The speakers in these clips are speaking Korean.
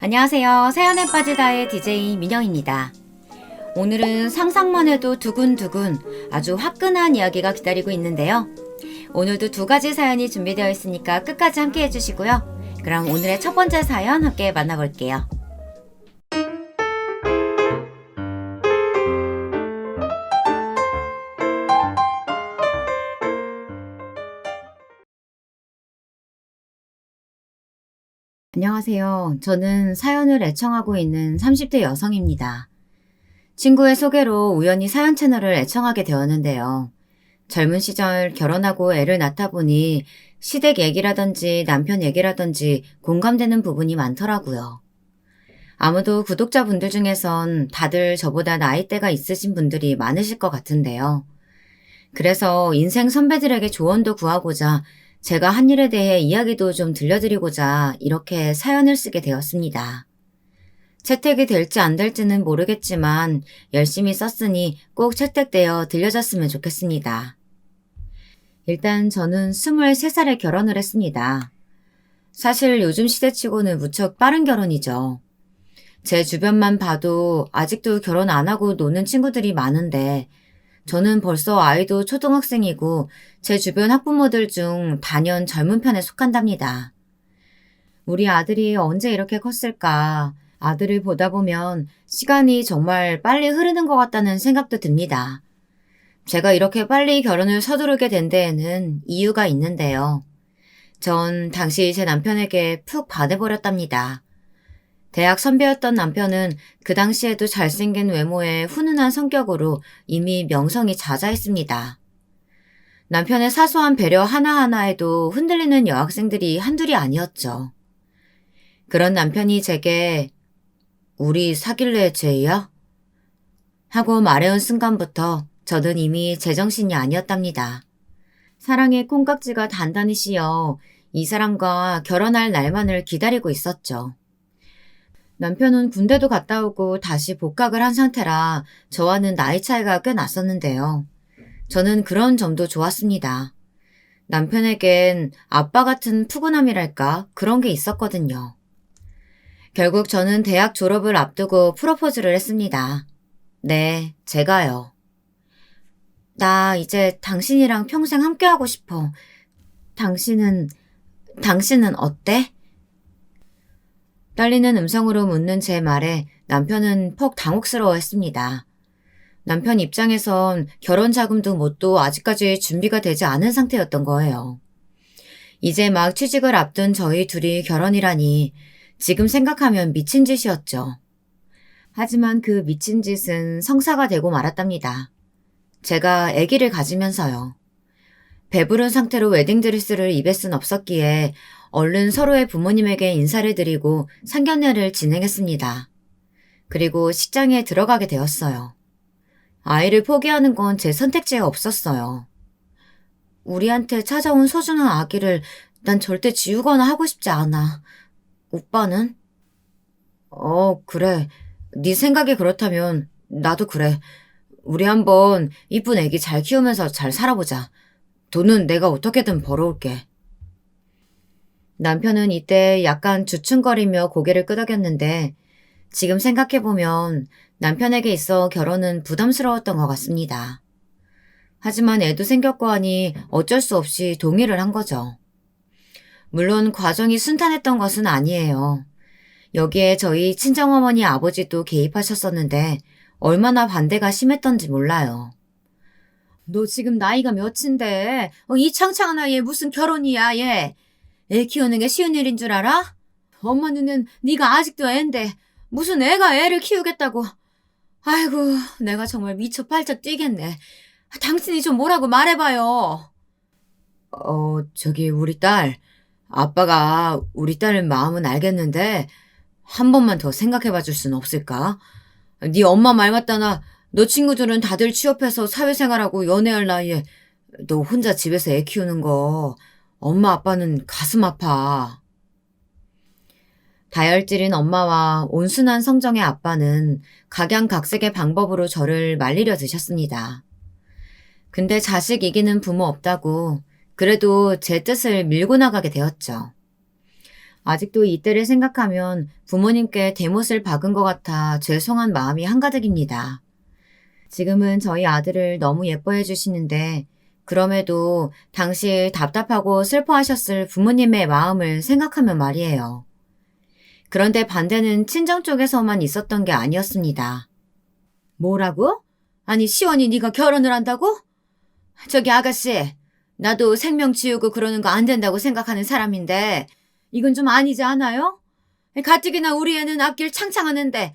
안녕하세요. 사연에 빠지다의 DJ 민영입니다. 오늘은 상상만 해도 두근두근 아주 화끈한 이야기가 기다리고 있는데요. 오늘도 두 가지 사연이 준비되어 있으니까 끝까지 함께 해주시고요. 그럼 오늘의 첫 번째 사연 함께 만나볼게요. 안녕하세요. 저는 사연을 애청하고 있는 30대 여성입니다. 친구의 소개로 우연히 사연 채널을 애청하게 되었는데요. 젊은 시절 결혼하고 애를 낳다 보니 시댁 얘기라든지 남편 얘기라든지 공감되는 부분이 많더라고요. 아무도 구독자분들 중에선 다들 저보다 나이대가 있으신 분들이 많으실 것 같은데요. 그래서 인생 선배들에게 조언도 구하고자 제가 한 일에 대해 이야기도 좀 들려드리고자 이렇게 사연을 쓰게 되었습니다. 채택이 될지 안 될지는 모르겠지만 열심히 썼으니 꼭 채택되어 들려졌으면 좋겠습니다. 일단 저는 23살에 결혼을 했습니다. 사실 요즘 시대치고는 무척 빠른 결혼이죠. 제 주변만 봐도 아직도 결혼 안 하고 노는 친구들이 많은데 저는 벌써 아이도 초등학생이고 제 주변 학부모들 중 단연 젊은 편에 속한답니다. 우리 아들이 언제 이렇게 컸을까? 아들을 보다 보면 시간이 정말 빨리 흐르는 것 같다는 생각도 듭니다. 제가 이렇게 빨리 결혼을 서두르게 된 데에는 이유가 있는데요. 전 당시 제 남편에게 푹 반해버렸답니다. 대학 선배였던 남편은 그 당시에도 잘생긴 외모에 훈훈한 성격으로 이미 명성이 자자했습니다. 남편의 사소한 배려 하나하나에도 흔들리는 여학생들이 한둘이 아니었죠. 그런 남편이 제게 "우리 사귈래, 제이야?" 하고 말해온 순간부터 저는 이미 제정신이 아니었답니다. 사랑의 콩깍지가 단단히 씌어 이 사람과 결혼할 날만을 기다리고 있었죠. 남편은 군대도 갔다 오고 다시 복학을 한 상태라 저와는 나이 차이가 꽤 났었는데요. 저는 그런 점도 좋았습니다. 남편에겐 아빠 같은 푸근함이랄까 그런 게 있었거든요. 결국 저는 대학 졸업을 앞두고 프로포즈를 했습니다. 네, 제가요. "나 이제 당신이랑 평생 함께하고 싶어. 당신은 어때?" 떨리는 음성으로 묻는 제 말에 남편은 퍽 당혹스러워했습니다. 남편 입장에선 결혼 자금도 뭣도 아직까지 준비가 되지 않은 상태였던 거예요. 이제 막 취직을 앞둔 저희 둘이 결혼이라니 지금 생각하면 미친 짓이었죠. 하지만 그 미친 짓은 성사가 되고 말았답니다. 제가 아기를 가지면서요. 배부른 상태로 웨딩드레스를 입을 순 없었기에 얼른 서로의 부모님에게 인사를 드리고 상견례를 진행했습니다. 그리고 식장에 들어가게 되었어요. 아이를 포기하는 건 제 선택지에 없었어요. 우리한테 찾아온 소중한 아기를 난 절대 지우거나 하고 싶지 않아. 오빠는? 그래. 네 생각이 그렇다면 나도 그래. 우리 한번 이쁜 애기 잘 키우면서 잘 살아보자. 돈은 내가 어떻게든 벌어올게. 남편은 이때 약간 주춤거리며 고개를 끄덕였는데 지금 생각해보면 남편에게 있어 결혼은 부담스러웠던 것 같습니다. 하지만 애도 생겼고 하니 어쩔 수 없이 동의를 한 거죠. 물론 과정이 순탄했던 것은 아니에요. 여기에 저희 친정어머니 아버지도 개입하셨었는데 얼마나 반대가 심했던지 몰라요. "너 지금 나이가 몇인데 이 창창한 나이에 무슨 결혼이야 얘. 애 키우는 게 쉬운 일인 줄 알아? 엄마 눈엔 네가 아직도 애인데 무슨 애가 애를 키우겠다고. 아이고 내가 정말 미쳐 팔짝 뛰겠네. 당신이 좀 뭐라고 말해봐요." 우리 딸. 아빠가 우리 딸 마음은 알겠는데 한 번만 더 생각해봐 줄 수는 없을까? 네 엄마 말 맞다나 너 친구들은 다들 취업해서 사회생활하고 연애할 나이에 너 혼자 집에서 애 키우는 거 엄마 아빠는 가슴 아파. 다혈질인 엄마와 온순한 성정의 아빠는 각양각색의 방법으로 저를 말리려 드셨습니다. 근데 자식 이기는 부모 없다고 그래도 제 뜻을 밀고 나가게 되었죠. 아직도 이때를 생각하면 부모님께 대못을 박은 것 같아 죄송한 마음이 한가득입니다. 지금은 저희 아들을 너무 예뻐해 주시는데 그럼에도 당시 답답하고 슬퍼하셨을 부모님의 마음을 생각하면 말이에요. 그런데 반대는 친정 쪽에서만 있었던 게 아니었습니다. 뭐라고? 아니 시원이 네가 결혼을 한다고? 저기 아가씨, 나도 생명 지우고 그러는 거 안 된다고 생각하는 사람인데 이건 좀 아니지 않아요? 가뜩이나 우리 애는 앞길 창창하는데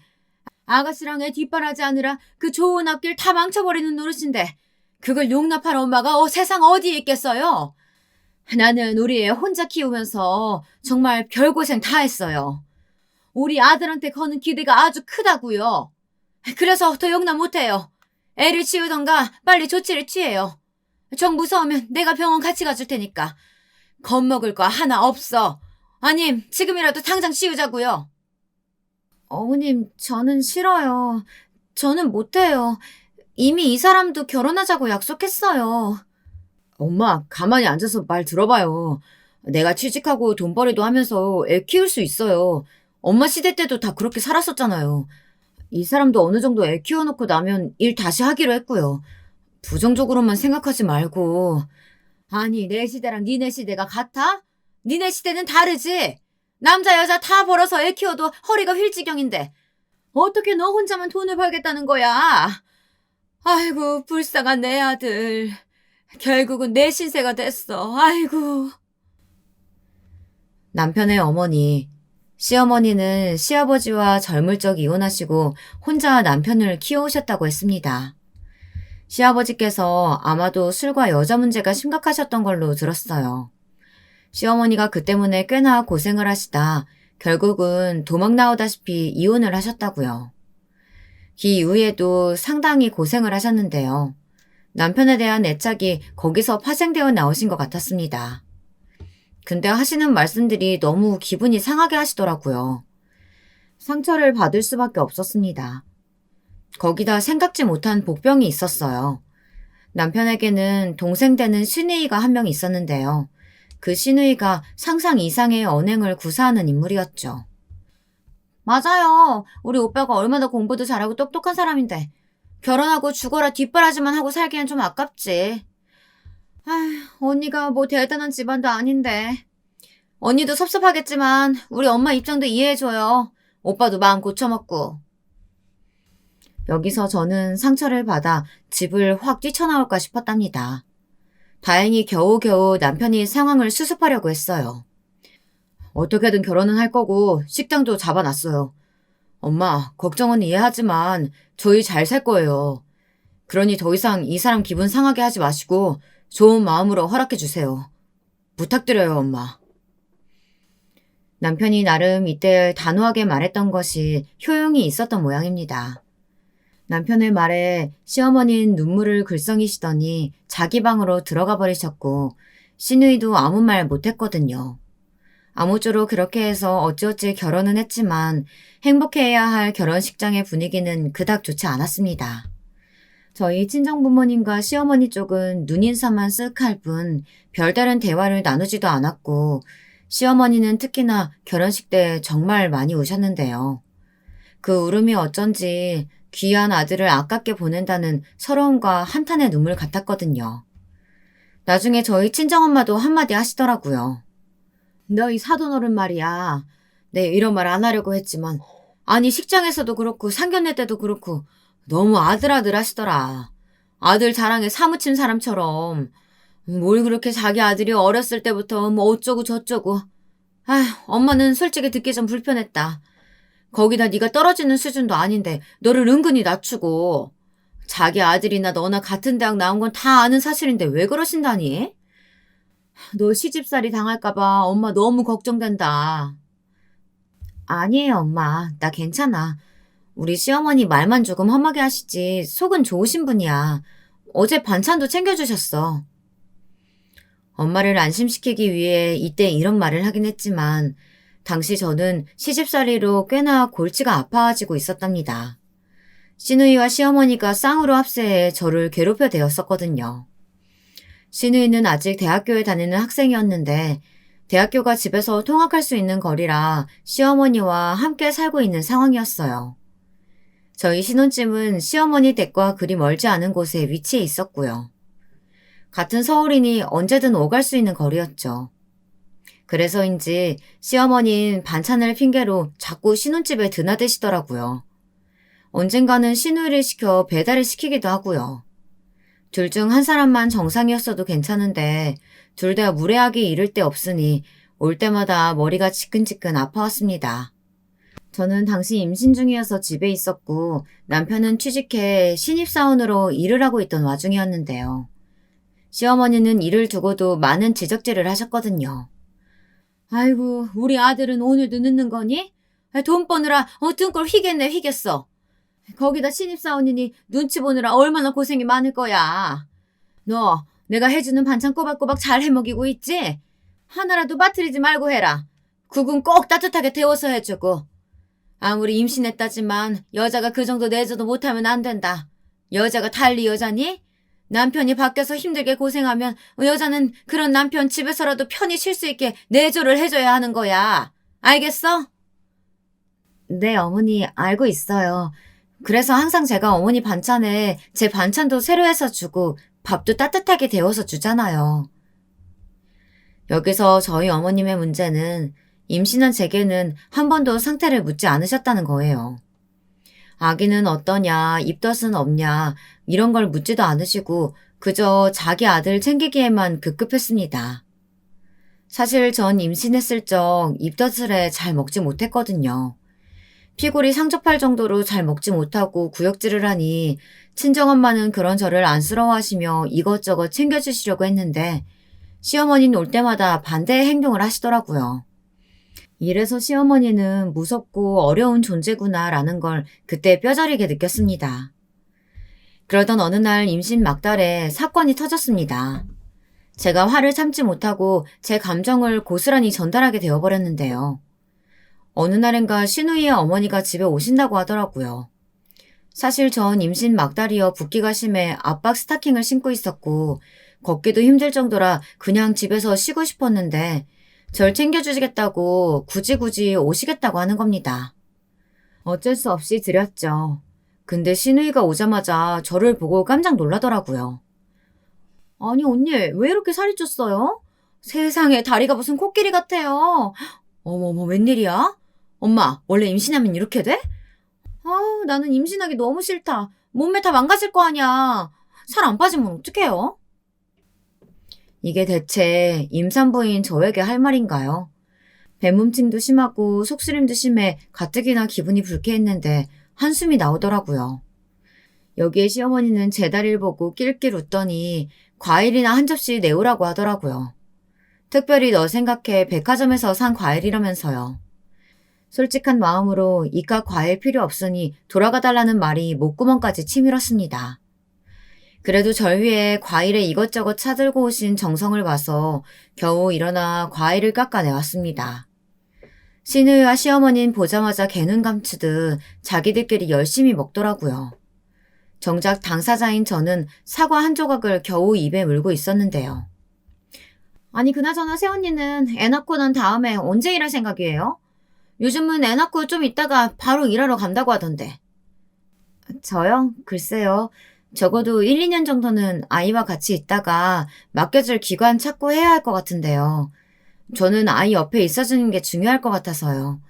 아가씨랑 애 뒷바라지 하느라 그 좋은 앞길 다 망쳐버리는 노릇인데 그걸 용납할 엄마가 세상 어디에 있겠어요? 나는 우리 애 혼자 키우면서 정말 별고생 다 했어요. 우리 아들한테 거는 기대가 아주 크다고요. 그래서 더 용납 못해요. 애를 치우던가 빨리 조치를 취해요. 정 무서우면 내가 병원 같이 가줄 테니까. 겁먹을 거 하나 없어. 아님 지금이라도 당장 씌우자고요. 어머님, 저는 싫어요. 저는 못해요. 이미 이 사람도 결혼하자고 약속했어요. 엄마, 가만히 앉아서 말 들어봐요. 내가 취직하고 돈벌이도 하면서 애 키울 수 있어요. 엄마 시대 때도 다 그렇게 살았었잖아요. 이 사람도 어느 정도 애 키워놓고 나면 일 다시 하기로 했고요. 부정적으로만 생각하지 말고. 아니, 내 시대랑 니네 시대가 같아? 니네 시대는 다르지? 남자 여자 다 벌어서 애 키워도 허리가 휠지경인데 어떻게 너 혼자만 돈을 벌겠다는 거야? 아이고 불쌍한 내 아들. 결국은 내 신세가 됐어. 아이고. 남편의 어머니, 시어머니는 시아버지와 젊을 적 이혼하시고 혼자 남편을 키워오셨다고 했습니다. 시아버지께서 아마도 술과 여자 문제가 심각하셨던 걸로 들었어요. 시어머니가 그 때문에 꽤나 고생을 하시다 결국은 도망 나오다시피 이혼을 하셨다고요. 그 이후에도 상당히 고생을 하셨는데요. 남편에 대한 애착이 거기서 파생되어 나오신 것 같았습니다. 근데 하시는 말씀들이 너무 기분이 상하게 하시더라고요. 상처를 받을 수밖에 없었습니다. 거기다 생각지 못한 복병이 있었어요. 남편에게는 동생 되는 시누이가 한 명 있었는데요. 그 시누이가 상상 이상의 언행을 구사하는 인물이었죠. 맞아요. 우리 오빠가 얼마나 공부도 잘하고 똑똑한 사람인데 결혼하고 죽어라 뒷바라지만 하고 살기엔 좀 아깝지. 언니가 뭐 대단한 집안도 아닌데. 언니도 섭섭하겠지만 우리 엄마 입장도 이해해줘요. 오빠도 마음 고쳐먹고. 여기서 저는 상처를 받아 집을 확 뛰쳐나올까 싶었답니다. 다행히 겨우겨우 남편이 상황을 수습하려고 했어요. 어떻게든 결혼은 할 거고 식당도 잡아놨어요. 엄마, 걱정은 이해하지만 저희 잘 살 거예요. 그러니 더 이상 이 사람 기분 상하게 하지 마시고 좋은 마음으로 허락해 주세요. 부탁드려요, 엄마. 남편이 나름 이때 단호하게 말했던 것이 효용이 있었던 모양입니다. 남편의 말에 시어머니는 눈물을 글썽이시더니 자기 방으로 들어가 버리셨고 시누이도 아무 말 못했거든요. 아무쪼록 그렇게 해서 어찌어찌 결혼은 했지만 행복해야 할 결혼식장의 분위기는 그닥 좋지 않았습니다. 저희 친정부모님과 시어머니 쪽은 눈인사만 쓱 할 뿐 별다른 대화를 나누지도 않았고 시어머니는 특히나 결혼식 때 정말 많이 우셨는데요. 그 울음이 어쩐지 귀한 아들을 아깝게 보낸다는 서러움과 한탄의 눈물 같았거든요. 나중에 저희 친정엄마도 한마디 하시더라고요. 너희 사돈어른 말이야. 내 이런 말 안 하려고 했지만 아니 식장에서도 그렇고 상견례 때도 그렇고 너무 아들아들 하시더라. 아들 자랑에 사무친 사람처럼 뭘 그렇게 자기 아들이 어렸을 때부터 뭐 어쩌고 저쩌고. 엄마는 솔직히 듣기 좀 불편했다. 거기다 네가 떨어지는 수준도 아닌데 너를 은근히 낮추고 자기 아들이나 너나 같은 대학 나온 건 다 아는 사실인데 왜 그러신다니? 너 시집살이 당할까봐 엄마 너무 걱정된다. 아니에요, 엄마. 나 괜찮아. 우리 시어머니 말만 조금 험하게 하시지 속은 좋으신 분이야. 어제 반찬도 챙겨주셨어. 엄마를 안심시키기 위해 이때 이런 말을 하긴 했지만 당시 저는 시집살이로 꽤나 골치가 아파지고 있었답니다. 시누이와 시어머니가 쌍으로 합세해 저를 괴롭혀 대었었거든요. 시누이는 아직 대학교에 다니는 학생이었는데 대학교가 집에서 통학할 수 있는 거리라 시어머니와 함께 살고 있는 상황이었어요. 저희 신혼집은 시어머니 댁과 그리 멀지 않은 곳에 위치해 있었고요. 같은 서울이니 언제든 오갈 수 있는 거리였죠. 그래서인지 시어머니는 반찬을 핑계로 자꾸 신혼집에 드나드시더라고요. 언젠가는 시누이를 시켜 배달을 시키기도 하고요. 둘 중 한 사람만 정상이었어도 괜찮은데 둘 다 무례하게 이를 데 없으니 올 때마다 머리가 지끈지끈 아파왔습니다. 저는 당시 임신 중이어서 집에 있었고 남편은 취직해 신입사원으로 일을 하고 있던 와중이었는데요. 시어머니는 일을 두고도 많은 지적질을 하셨거든요. 아이고, 우리 아들은 오늘도 늦는 거니? 돈 버느라 등골 휘겠네 휘겠어. 거기다 신입사원이니 눈치 보느라 얼마나 고생이 많을 거야. 너 내가 해주는 반찬 꼬박꼬박 잘 해먹이고 있지? 하나라도 빠뜨리지 말고 해라. 국은 꼭 따뜻하게 데워서 해주고. 아무리 임신했다지만 여자가 그 정도 내줘도 못하면 안 된다. 여자가 달리 여자니? 남편이 밖에서 힘들게 고생하면 여자는 그런 남편 집에서라도 편히 쉴 수 있게 내조를 해줘야 하는 거야. 알겠어? 네, 어머니 알고 있어요. 그래서 항상 제가 어머니 반찬에 제 반찬도 새로 해서 주고 밥도 따뜻하게 데워서 주잖아요. 여기서 저희 어머님의 문제는 임신한 제게는 한 번도 상태를 묻지 않으셨다는 거예요. 아기는 어떠냐, 입덧은 없냐 이런 걸 묻지도 않으시고 그저 자기 아들 챙기기에만 급급했습니다. 사실 전 임신했을 적 입덧을 해 잘 먹지 못했거든요. 피골이 상접할 정도로 잘 먹지 못하고 구역질을 하니 친정엄마는 그런 저를 안쓰러워하시며 이것저것 챙겨주시려고 했는데 시어머니는 올 때마다 반대의 행동을 하시더라고요. 이래서 시어머니는 무섭고 어려운 존재구나라는 걸 그때 뼈저리게 느꼈습니다. 그러던 어느 날 임신 막달에 사건이 터졌습니다. 제가 화를 참지 못하고 제 감정을 고스란히 전달하게 되어버렸는데요. 어느 날인가 시누이의 어머니가 집에 오신다고 하더라고요. 사실 전 임신 막달이어 붓기가 심해 압박 스타킹을 신고 있었고 걷기도 힘들 정도라 그냥 집에서 쉬고 싶었는데 절 챙겨주시겠다고 굳이 오시겠다고 하는 겁니다. 어쩔 수 없이 드렸죠. 근데 시누이가 오자마자 저를 보고 깜짝 놀라더라고요. 아니 언니 왜 이렇게 살이 쪘어요? 세상에 다리가 무슨 코끼리 같아요. 어머머 웬일이야? 엄마 원래 임신하면 이렇게 돼? 나는 임신하기 너무 싫다. 몸매 다 망가질 거 아니야. 살 안 빠지면 어떡해요? 이게 대체 임산부인 저에게 할 말인가요? 배문증도 심하고 속쓰림도 심해 가뜩이나 기분이 불쾌했는데 한숨이 나오더라고요. 여기에 시어머니는 제 다리를 보고 낄낄 웃더니 과일이나 한 접시 내오라고 하더라고요. 특별히 너 생각해 백화점에서 산 과일이라면서요. 솔직한 마음으로 이깟 과일 필요 없으니 돌아가 달라는 말이 목구멍까지 치밀었습니다. 그래도 절 위해 과일에 이것저것 사들고 오신 정성을 봐서 겨우 일어나 과일을 깎아내왔습니다. 시누이와 시어머니는 보자마자 개눈 감추듯 자기들끼리 열심히 먹더라고요. 정작 당사자인 저는 사과 한 조각을 겨우 입에 물고 있었는데요. 아니 그나저나 새언니는 애 낳고 난 다음에 언제 일할 생각이에요? 요즘은 애 낳고 좀 있다가 바로 일하러 간다고 하던데. 저요? 글쎄요. 적어도 1, 2년 정도는 아이와 같이 있다가 맡겨줄 기관 찾고 해야 할 것 같은데요. 저는 아이 옆에 있어주는 게 중요할 것 같아서요.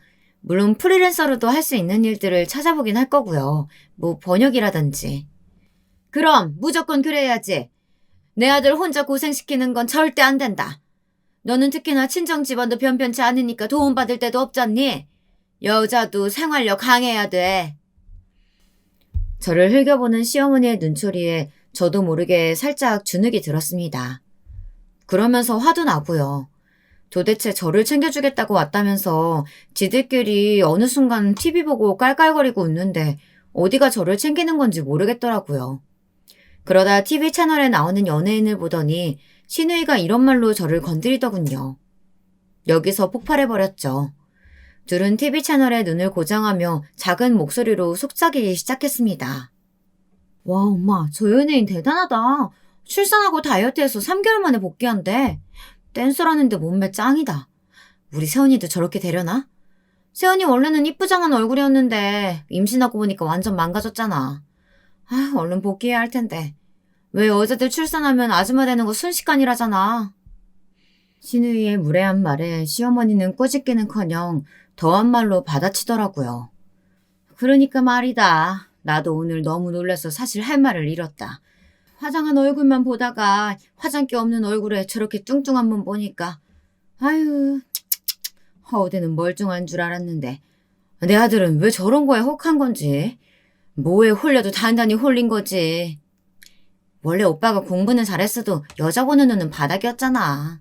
물론 프리랜서로도 할 수 있는 일들을 찾아보긴 할 거고요. 뭐 번역이라든지. 그럼 무조건 그래야지. 내 아들 혼자 고생시키는 건 절대 안 된다. 너는 특히나 친정 집안도 변변치 않으니까 도움받을 데도 없잖니? 여자도 생활력 강해야 돼. 저를 흘겨보는 시어머니의 눈초리에 저도 모르게 살짝 주눅이 들었습니다. 그러면서 화도 나고요. 도대체 저를 챙겨주겠다고 왔다면서 지들끼리 어느 순간 TV 보고 깔깔거리고 웃는데 어디가 저를 챙기는 건지 모르겠더라고요. 그러다 TV 채널에 나오는 연예인을 보더니 시누이가 이런 말로 저를 건드리더군요. 여기서 폭발해버렸죠. 둘은 TV 채널에 눈을 고정하며 작은 목소리로 속삭이기 시작했습니다. 와 엄마 저 연예인 대단하다. 출산하고 다이어트해서 3개월 만에 복귀한대. 댄서라는데 몸매 짱이다. 우리 세연이도 저렇게 되려나? 세연이 원래는 이쁘장한 얼굴이었는데 임신하고 보니까 완전 망가졌잖아. 아, 얼른 복귀해야 할 텐데. 왜 여자들 출산하면 아줌마 되는 거 순식간이라잖아. 신우이의 무례한 말에 시어머니는 꾸짖기는커녕 더한 말로 받아치더라고요. 그러니까 말이다. 나도 오늘 너무 놀라서 사실 할 말을 잃었다. 화장한 얼굴만 보다가 화장기 없는 얼굴에 저렇게 뚱뚱한 몸 보니까 아유, 허우대는 멀쩡한 줄 알았는데 내 아들은 왜 저런 거에 혹한 건지. 뭐에 홀려도 단단히 홀린 거지. 원래 오빠가 공부는 잘했어도 여자 보는 눈은 바닥이었잖아.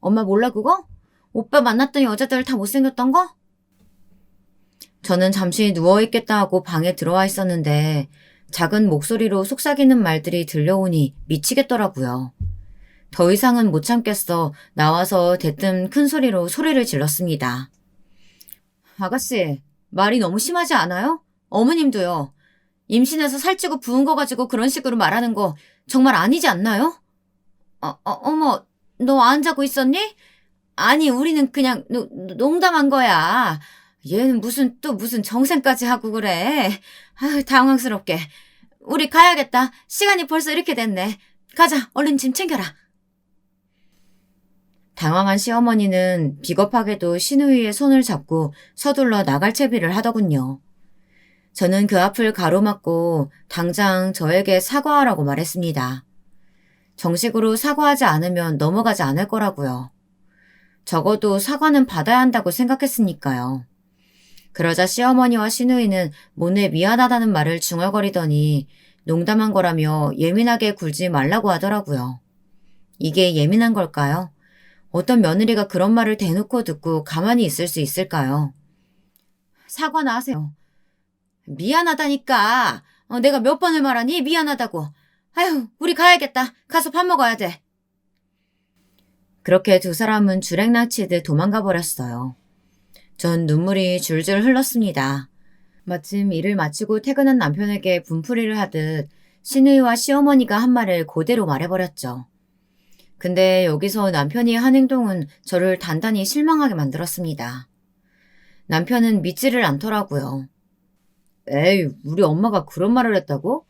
엄마 몰라 그거? 오빠 만났던 여자들 다 못생겼던 거? 저는 잠시 누워있겠다 하고 방에 들어와 있었는데 작은 목소리로 속삭이는 말들이 들려오니 미치겠더라고요. 더 이상은 못 참겠어 나와서 대뜸 큰 소리로 소리를 질렀습니다. 아가씨, 말이 너무 심하지 않아요? 어머님도요. 임신해서 살찌고 부은 거 가지고 그런 식으로 말하는 거 정말 아니지 않나요? 어머, 너 안 자고 있었니? 아니, 우리는 그냥 농담한 거야. 얘는 무슨 정생까지 하고 그래. 아유, 당황스럽게. 우리 가야겠다. 시간이 벌써 이렇게 됐네. 가자, 얼른 짐 챙겨라. 당황한 시어머니는 비겁하게도 신우이의 손을 잡고 서둘러 나갈 채비를 하더군요. 저는 그 앞을 가로막고 당장 저에게 사과하라고 말했습니다. 정식으로 사과하지 않으면 넘어가지 않을 거라고요. 적어도 사과는 받아야 한다고 생각했으니까요. 그러자 시어머니와 시누이는 모네 미안하다는 말을 중얼거리더니 농담한 거라며 예민하게 굴지 말라고 하더라고요. 이게 예민한 걸까요? 어떤 며느리가 그런 말을 대놓고 듣고 가만히 있을 수 있을까요? 사과나 하세요. 미안하다니까. 내가 몇 번을 말하니 미안하다고. 아휴, 우리 가야겠다. 가서 밥 먹어야 돼. 그렇게 두 사람은 주랭랑치듯 도망가 버렸어요. 전 눈물이 줄줄 흘렀습니다. 마침 일을 마치고 퇴근한 남편에게 분풀이를 하듯 시누이와 시어머니가 한 말을 그대로 말해버렸죠. 근데 여기서 남편이 한 행동은 저를 단단히 실망하게 만들었습니다. 남편은 믿지를 않더라고요. 에이, 우리 엄마가 그런 말을 했다고?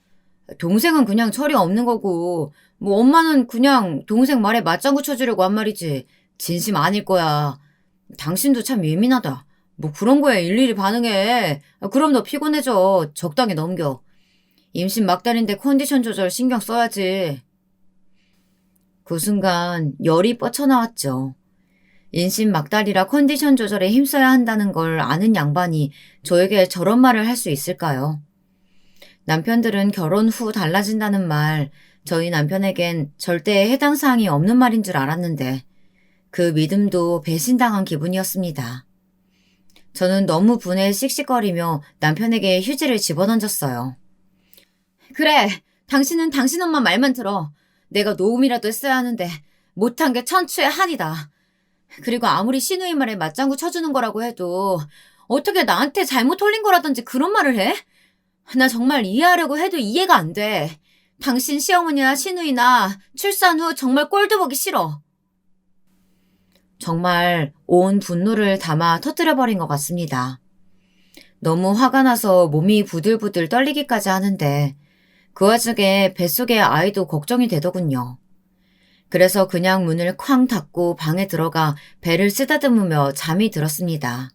동생은 그냥 철이 없는 거고 뭐 엄마는 그냥 동생 말에 맞장구 쳐주려고 한 말이지 진심 아닐 거야. 당신도 참 예민하다. 뭐 그런 거에 일일이 반응해. 그럼 너 피곤해져. 적당히 넘겨. 임신 막달인데 컨디션 조절 신경 써야지. 그 순간 열이 뻗쳐나왔죠. 임신 막달이라 컨디션 조절에 힘써야 한다는 걸 아는 양반이 저에게 저런 말을 할 수 있을까요? 남편들은 결혼 후 달라진다는 말, 저희 남편에겐 절대 해당 사항이 없는 말인 줄 알았는데 그 믿음도 배신당한 기분이었습니다. 저는 너무 분해 씩씩거리며 남편에게 휴지를 집어던졌어요. 그래, 당신은 당신 엄마 말만 들어. 내가 노움이라도 했어야 하는데 못한 게 천추의 한이다. 그리고 아무리 시누이 말에 맞장구 쳐주는 거라고 해도 어떻게 나한테 잘못 홀린 거라든지 그런 말을 해? 나 정말 이해하려고 해도 이해가 안 돼. 당신 시어머니나 시누이나 출산 후 정말 꼴도 보기 싫어. 정말 온 분노를 담아 터뜨려버린 것 같습니다. 너무 화가 나서 몸이 부들부들 떨리기까지 하는데 그 와중에 뱃속의 아이도 걱정이 되더군요. 그래서 그냥 문을 쾅 닫고 방에 들어가 배를 쓰다듬으며 잠이 들었습니다.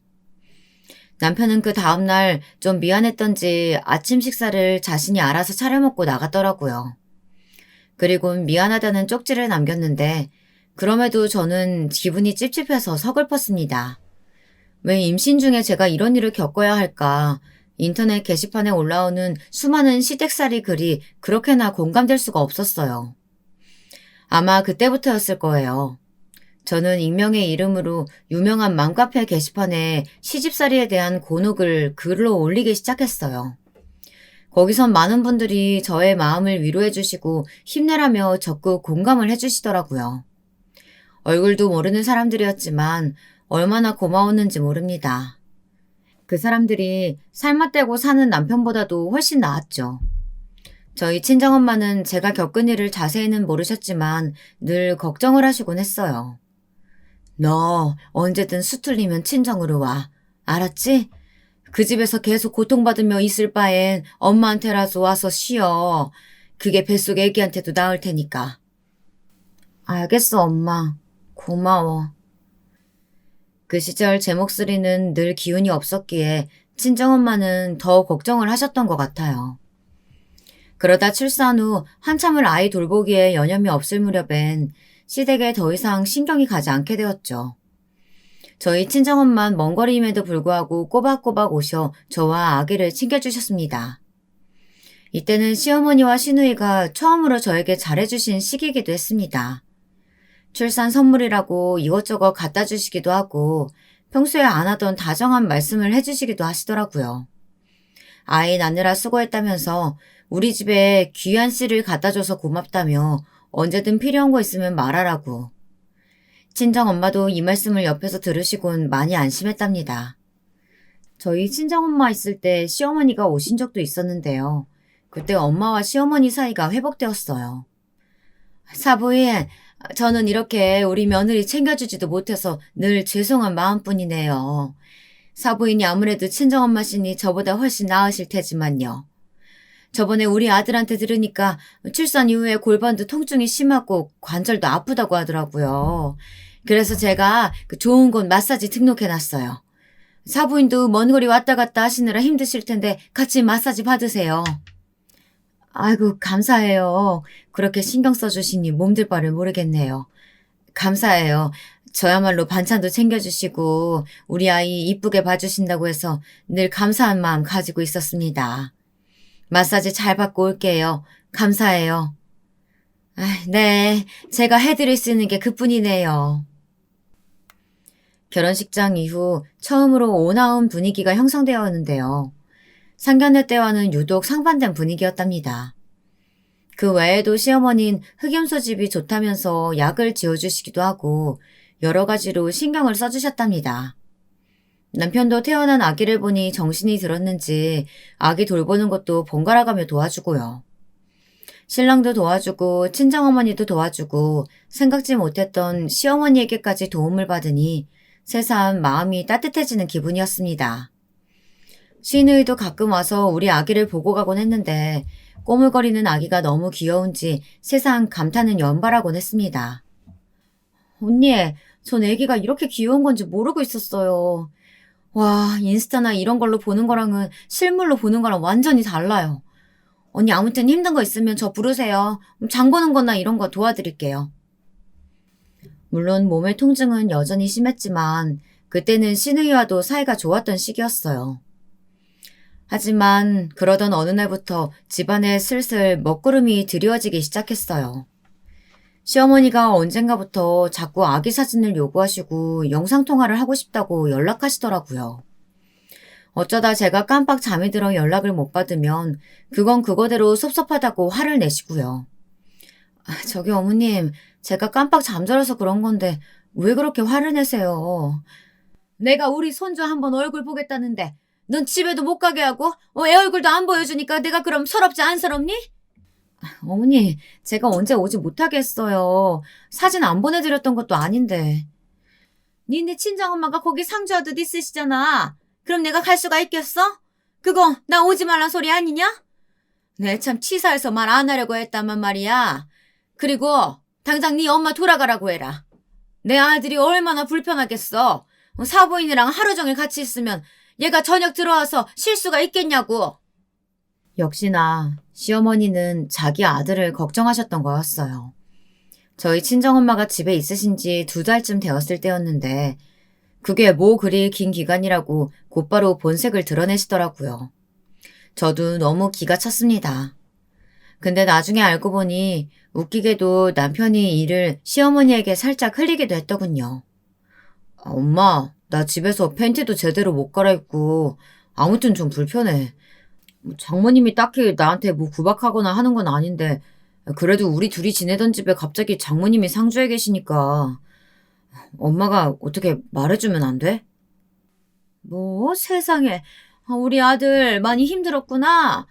남편은 그 다음날 좀 미안했던지 아침 식사를 자신이 알아서 차려 먹고 나갔더라고요. 그리고 미안하다는 쪽지를 남겼는데 그럼에도 저는 기분이 찝찝해서 서글펐습니다. 왜 임신 중에 제가 이런 일을 겪어야 할까? 인터넷 게시판에 올라오는 수많은 시댁살이 글이 그렇게나 공감될 수가 없었어요. 아마 그때부터였을 거예요. 저는 익명의 이름으로 유명한 맘카페 게시판에 시집살이에 대한 곤혹을 글로 올리기 시작했어요. 거기선 많은 분들이 저의 마음을 위로해 주시고 힘내라며 적극 공감을 해 주시더라고요. 얼굴도 모르는 사람들이었지만 얼마나 고마웠는지 모릅니다. 그 사람들이 삶아떼고 사는 남편보다도 훨씬 나았죠. 저희 친정엄마는 제가 겪은 일을 자세히는 모르셨지만 늘 걱정을 하시곤 했어요. 너 언제든 수틀리면 친정으로 와. 알았지? 그 집에서 계속 고통받으며 있을 바엔 엄마한테라도 와서 쉬어. 그게 뱃속 애기한테도 나을 테니까. 알겠어, 엄마. 고마워. 그 시절 제 목소리는 늘 기운이 없었기에 친정엄마는 더 걱정을 하셨던 것 같아요. 그러다 출산 후 한참을 아이 돌보기에 여념이 없을 무렵엔 시댁에 더 이상 신경이 가지 않게 되었죠. 저희 친정엄마는 먼 거리임에도 불구하고 꼬박꼬박 오셔 저와 아기를 챙겨주셨습니다. 이때는 시어머니와 시누이가 처음으로 저에게 잘해주신 시기이기도 했습니다. 출산 선물이라고 이것저것 갖다 주시기도 하고 평소에 안 하던 다정한 말씀을 해주시기도 하시더라고요. 아이 낳느라 수고했다면서 우리 집에 귀한 씨를 갖다 줘서 고맙다며 언제든 필요한 거 있으면 말하라고. 친정엄마도 이 말씀을 옆에서 들으시곤 많이 안심했답니다. 저희 친정엄마 있을 때 시어머니가 오신 적도 있었는데요. 그때 엄마와 시어머니 사이가 회복되었어요. 사부인, 저는 이렇게 우리 며느리 챙겨주지도 못해서 늘 죄송한 마음뿐이네요. 사부인이 아무래도 친정엄마시니 저보다 훨씬 나으실 테지만요. 저번에 우리 아들한테 들으니까 출산 이후에 골반도 통증이 심하고 관절도 아프다고 하더라고요. 그래서 제가 그 좋은 곳 마사지 등록해놨어요. 사부인도 먼 거리 왔다 갔다 하시느라 힘드실 텐데 같이 마사지 받으세요. 아이고, 감사해요. 그렇게 신경 써주시니 몸둘 바를 모르겠네요. 감사해요. 저야말로 반찬도 챙겨주시고 우리 아이 이쁘게 봐주신다고 해서 늘 감사한 마음 가지고 있었습니다. 마사지 잘 받고 올게요. 감사해요. 네, 제가 해드릴 수 있는 게 그뿐이네요. 결혼식장 이후 처음으로 오나운 분위기가 형성되었는데요. 상견례 때와는 유독 상반된 분위기였답니다. 그 외에도 시어머니는 흑염소 집이 좋다면서 약을 지어주시기도 하고 여러 가지로 신경을 써주셨답니다. 남편도 태어난 아기를 보니 정신이 들었는지 아기 돌보는 것도 번갈아가며 도와주고요. 신랑도 도와주고 친정어머니도 도와주고 생각지 못했던 시어머니에게까지 도움을 받으니 새삼 마음이 따뜻해지는 기분이었습니다. 시누이도 가끔 와서 우리 아기를 보고 가곤 했는데 꼬물거리는 아기가 너무 귀여운지 세상 감탄은 연발하곤 했습니다. 언니, 전 아기가 이렇게 귀여운 건지 모르고 있었어요. 와, 인스타나 이런 걸로 보는 거랑은 실물로 보는 거랑 완전히 달라요. 언니 아무튼 힘든 거 있으면 저 부르세요. 장 보는 거나 이런 거 도와드릴게요. 물론 몸의 통증은 여전히 심했지만 그때는 시누이와도 사이가 좋았던 시기였어요. 하지만 그러던 어느 날부터 집안에 슬슬 먹구름이 드리워지기 시작했어요. 시어머니가 언젠가부터 자꾸 아기 사진을 요구하시고 영상통화를 하고 싶다고 연락하시더라고요. 어쩌다 제가 깜빡 잠이 들어 연락을 못 받으면 그건 그거대로 섭섭하다고 화를 내시고요. 저기 어머님, 제가 깜빡 잠들어서 그런 건데 왜 그렇게 화를 내세요? 내가 우리 손주 한번 얼굴 보겠다는데 넌 집에도 못 가게 하고 애 얼굴도 안 보여주니까 내가 그럼 서럽지 안 서럽니? 어머니, 제가 언제 오지 못하게 했어요. 사진 안 보내드렸던 것도 아닌데. 니네 친정엄마가 거기 상주하듯 있으시잖아. 그럼 내가 갈 수가 있겠어? 그거 나 오지 말란 소리 아니냐? 내 참 치사해서 말 안 하려고 했다만 말이야. 그리고 당장 네 엄마 돌아가라고 해라. 내 아들이 얼마나 불편하겠어. 사부인이랑 하루 종일 같이 있으면 얘가 저녁 들어와서 쉴 수가 있겠냐고. 역시나 시어머니는 자기 아들을 걱정하셨던 거였어요. 저희 친정엄마가 집에 있으신지 2달쯤 되었을 때였는데 그게 뭐 그리 긴 기간이라고 곧바로 본색을 드러내시더라고요. 저도 너무 기가 찼습니다. 근데 나중에 알고 보니 웃기게도 남편이 이를 시어머니에게 살짝 흘리기도 했더군요. 엄마, 나 집에서 팬티도 제대로 못 갈아입고 아무튼 좀 불편해. 장모님이 딱히 나한테 뭐 구박하거나 하는 건 아닌데 그래도 우리 둘이 지내던 집에 갑자기 장모님이 상주해 계시니까 엄마가 어떻게 말해주면 안 돼? 뭐 세상에, 우리 아들 많이 힘들었구나.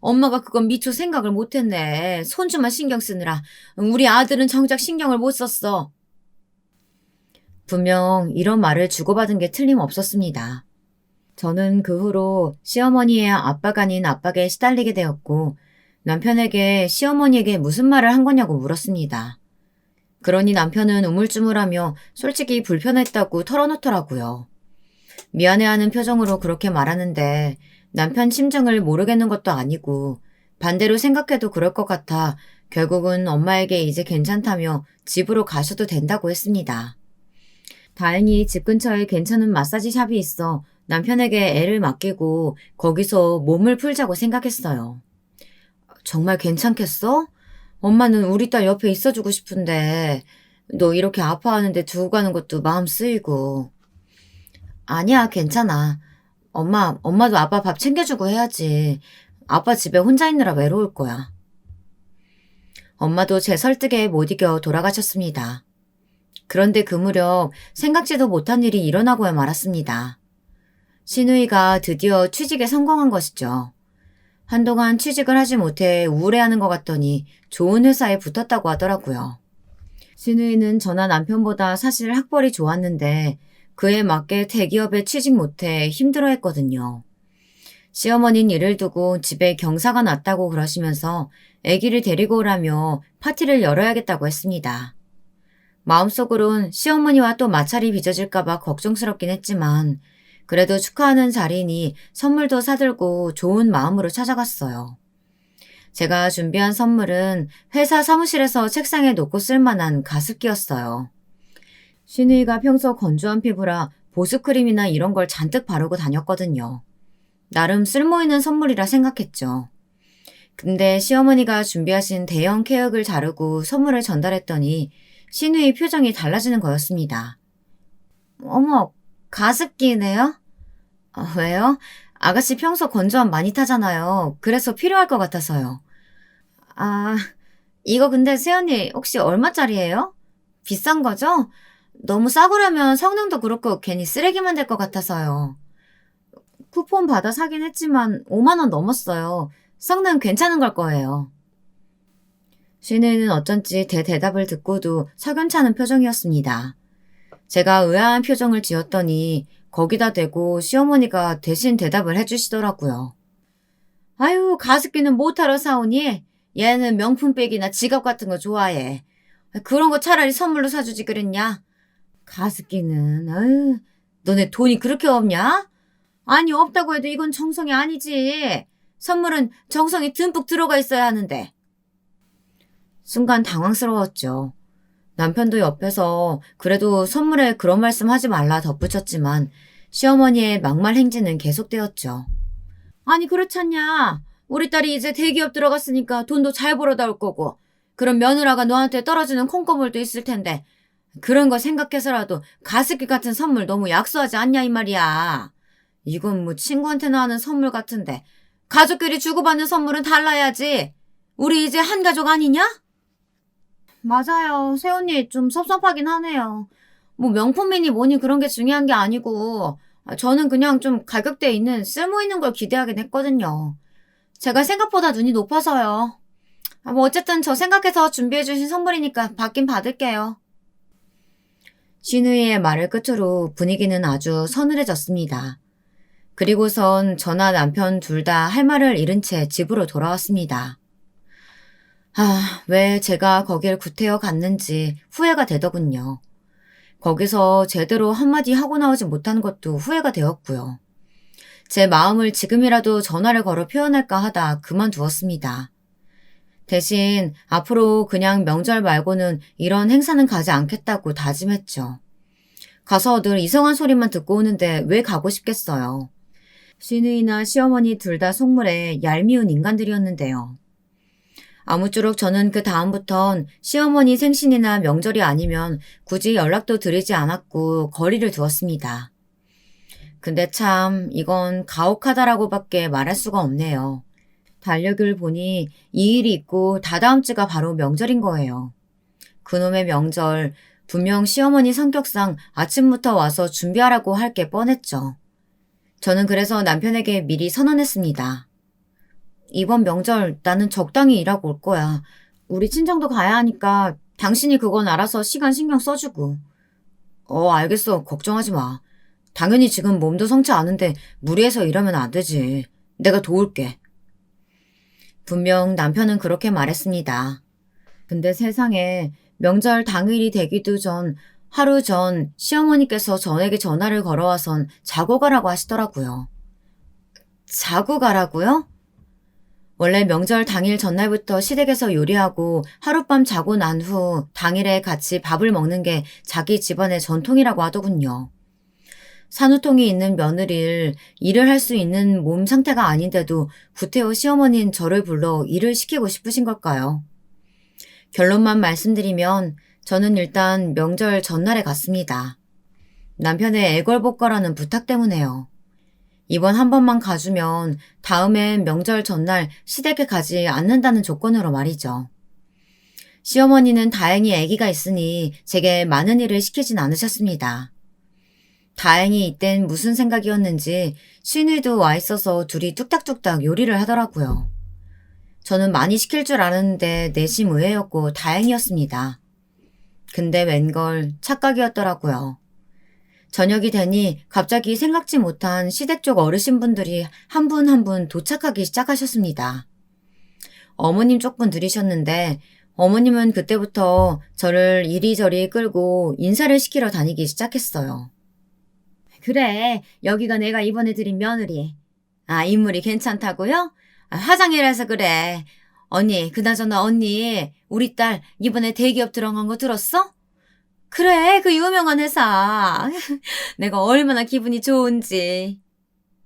엄마가 그건 미처 생각을 못했네. 손주만 신경 쓰느라. 우리 아들은 정작 신경을 못 썼어. 분명 이런 말을 주고받은 게 틀림없었습니다. 저는 그 후로 시어머니의 압박 아닌 압박에 시달리게 되었고 남편에게 시어머니에게 무슨 말을 한 거냐고 물었습니다. 그러니 남편은 우물쭈물하며 솔직히 불편했다고 털어놓더라고요. 미안해하는 표정으로 그렇게 말하는데 남편 심정을 모르겠는 것도 아니고 반대로 생각해도 그럴 것 같아 결국은 엄마에게 이제 괜찮다며 집으로 가셔도 된다고 했습니다. 다행히 집 근처에 괜찮은 마사지 샵이 있어 남편에게 애를 맡기고 거기서 몸을 풀자고 생각했어요. 정말 괜찮겠어? 엄마는 우리 딸 옆에 있어주고 싶은데 너 이렇게 아파하는데 두고 가는 것도 마음 쓰이고. 아니야, 괜찮아. 엄마도 아빠 밥 챙겨주고 해야지. 아빠 집에 혼자 있느라 외로울 거야. 엄마도 제 설득에 못 이겨 돌아가셨습니다. 그런데 그 무렵 생각지도 못한 일이 일어나고야 말았습니다. 시누이가 드디어 취직에 성공한 것이죠. 한동안 취직을 하지 못해 우울해하는 것 같더니 좋은 회사에 붙었다고 하더라고요. 시누이는 저나 남편보다 사실 학벌이 좋았는데 그에 맞게 대기업에 취직 못해 힘들어했거든요. 시어머니는 일을 두고 집에 경사가 났다고 그러시면서 아기를 데리고 오라며 파티를 열어야겠다고 했습니다. 마음속으론 시어머니와 또 마찰이 빚어질까봐 걱정스럽긴 했지만 그래도 축하하는 자리니 선물도 사들고 좋은 마음으로 찾아갔어요. 제가 준비한 선물은 회사 사무실에서 책상에 놓고 쓸만한 가습기였어요. 시누이가 평소 건조한 피부라 보습크림이나 이런 걸 잔뜩 바르고 다녔거든요. 나름 쓸모있는 선물이라 생각했죠. 근데 시어머니가 준비하신 대형 케어를 자르고 선물을 전달했더니 시누이 표정이 달라지는 거였습니다. 어머, 가습기네요? 왜요? 아가씨 평소 건조함 많이 타잖아요. 그래서 필요할 것 같아서요. 아, 이거 근데 세연이 혹시 얼마짜리예요? 비싼 거죠? 너무 싸구려면 성능도 그렇고 괜히 쓰레기만 될 것 같아서요. 쿠폰 받아 사긴 했지만 5만 원 넘었어요. 성능 괜찮은 걸 거예요. 시누이는 어쩐지 대답을 듣고도 석연찮은 표정이었습니다. 제가 의아한 표정을 지었더니 거기다 대고 시어머니가 대신 대답을 해주시더라고요. 아유, 가습기는 못하러 사오니? 얘는 명품백이나 지갑 같은 거 좋아해. 그런 거 차라리 선물로 사주지 그랬냐? 가습기는, 아유, 너네 돈이 그렇게 없냐? 아니, 없다고 해도 이건 정성이 아니지. 선물은 정성이 듬뿍 들어가 있어야 하는데. 순간 당황스러웠죠. 남편도 옆에서 그래도 선물에 그런 말씀 하지 말라 덧붙였지만 시어머니의 막말 행진은 계속되었죠. 아니 그렇잖냐. 우리 딸이 이제 대기업 들어갔으니까 돈도 잘 벌어다 올 거고 그럼 며느라가 너한테 떨어지는 콩고물도 있을 텐데 그런 거 생각해서라도 가습기 같은 선물 너무 약소하지 않냐 이 말이야. 이건 뭐 친구한테나 하는 선물 같은데 가족끼리 주고받는 선물은 달라야지. 우리 이제 한 가족 아니냐? 맞아요. 새언니 좀 섭섭하긴 하네요. 뭐 명품이니 뭐니 그런 게 중요한 게 아니고 저는 그냥 좀 가격대에 있는 쓸모 있는 걸 기대하긴 했거든요. 제가 생각보다 눈이 높아서요. 뭐 어쨌든 저 생각해서 준비해 주신 선물이니까 받긴 받을게요. 신우이의 말을 끝으로 분위기는 아주 서늘해졌습니다. 그리고선 저나 남편 둘 다 할 말을 잃은 채 집으로 돌아왔습니다. 왜 제가 거길 구태여 갔는지 후회가 되더군요. 거기서 제대로 한마디 하고 나오지 못한 것도 후회가 되었고요. 제 마음을 지금이라도 전화를 걸어 표현할까 하다 그만두었습니다. 대신 앞으로 그냥 명절 말고는 이런 행사는 가지 않겠다고 다짐했죠. 가서 늘 이상한 소리만 듣고 오는데 왜 가고 싶겠어요. 시누이나 시어머니 둘 다 속물에 얄미운 인간들이었는데요. 아무쪼록 저는 그 다음부턴 시어머니 생신이나 명절이 아니면 굳이 연락도 드리지 않았고 거리를 두었습니다. 근데 참 이건 가혹하다라고밖에 말할 수가 없네요. 달력을 보니 이 일이 있고 다다음 주가 바로 명절인 거예요. 그놈의 명절 분명 시어머니 성격상 아침부터 와서 준비하라고 할 게 뻔했죠. 저는 그래서 남편에게 미리 선언했습니다. 이번 명절 나는 적당히 일하고 올 거야. 우리 친정도 가야 하니까 당신이 그건 알아서 시간 신경 써주고. 알겠어. 걱정하지 마. 당연히 지금 몸도 성치 않은데 무리해서 일하면 안 되지. 내가 도울게. 분명 남편은 그렇게 말했습니다. 근데 세상에 명절 당일이 되기도 전 하루 전 시어머니께서 전에게 전화를 걸어와선 자고 가라고 하시더라고요. 자고 가라고요? 원래 명절 당일 전날부터 시댁에서 요리하고 하룻밤 자고 난 후 당일에 같이 밥을 먹는 게 자기 집안의 전통이라고 하더군요. 산후통이 있는 며느리를 일을 할 수 있는 몸 상태가 아닌데도 구태여 시어머니는 저를 불러 일을 시키고 싶으신 걸까요? 결론만 말씀드리면 저는 일단 명절 전날에 갔습니다. 남편의 애걸복걸하는 부탁 때문에요. 이번 한 번만 가주면 다음엔 명절 전날 시댁에 가지 않는다는 조건으로 말이죠. 시어머니는 다행히 아기가 있으니 제게 많은 일을 시키진 않으셨습니다. 다행히 이땐 무슨 생각이었는지 시누이도 와 있어서 둘이 뚝딱뚝딱 요리를 하더라고요. 저는 많이 시킬 줄 아는데 내심 의외였고 다행이었습니다. 근데 웬걸 착각이었더라고요. 저녁이 되니 갑자기 생각지 못한 시댁 쪽 어르신분들이 한 분 한 분 도착하기 시작하셨습니다. 어머님 쪽분 들이셨는데 어머님은 그때부터 저를 이리저리 끌고 인사를 시키러 다니기 시작했어요. 그래, 여기가 내가 이번에 들인 며느리. 인물이 괜찮다고요? 화장이라서 그래. 언니, 그나저나 언니, 우리 딸 이번에 대기업 들어간 거 들었어? 그래, 그 유명한 회사. 내가 얼마나 기분이 좋은지.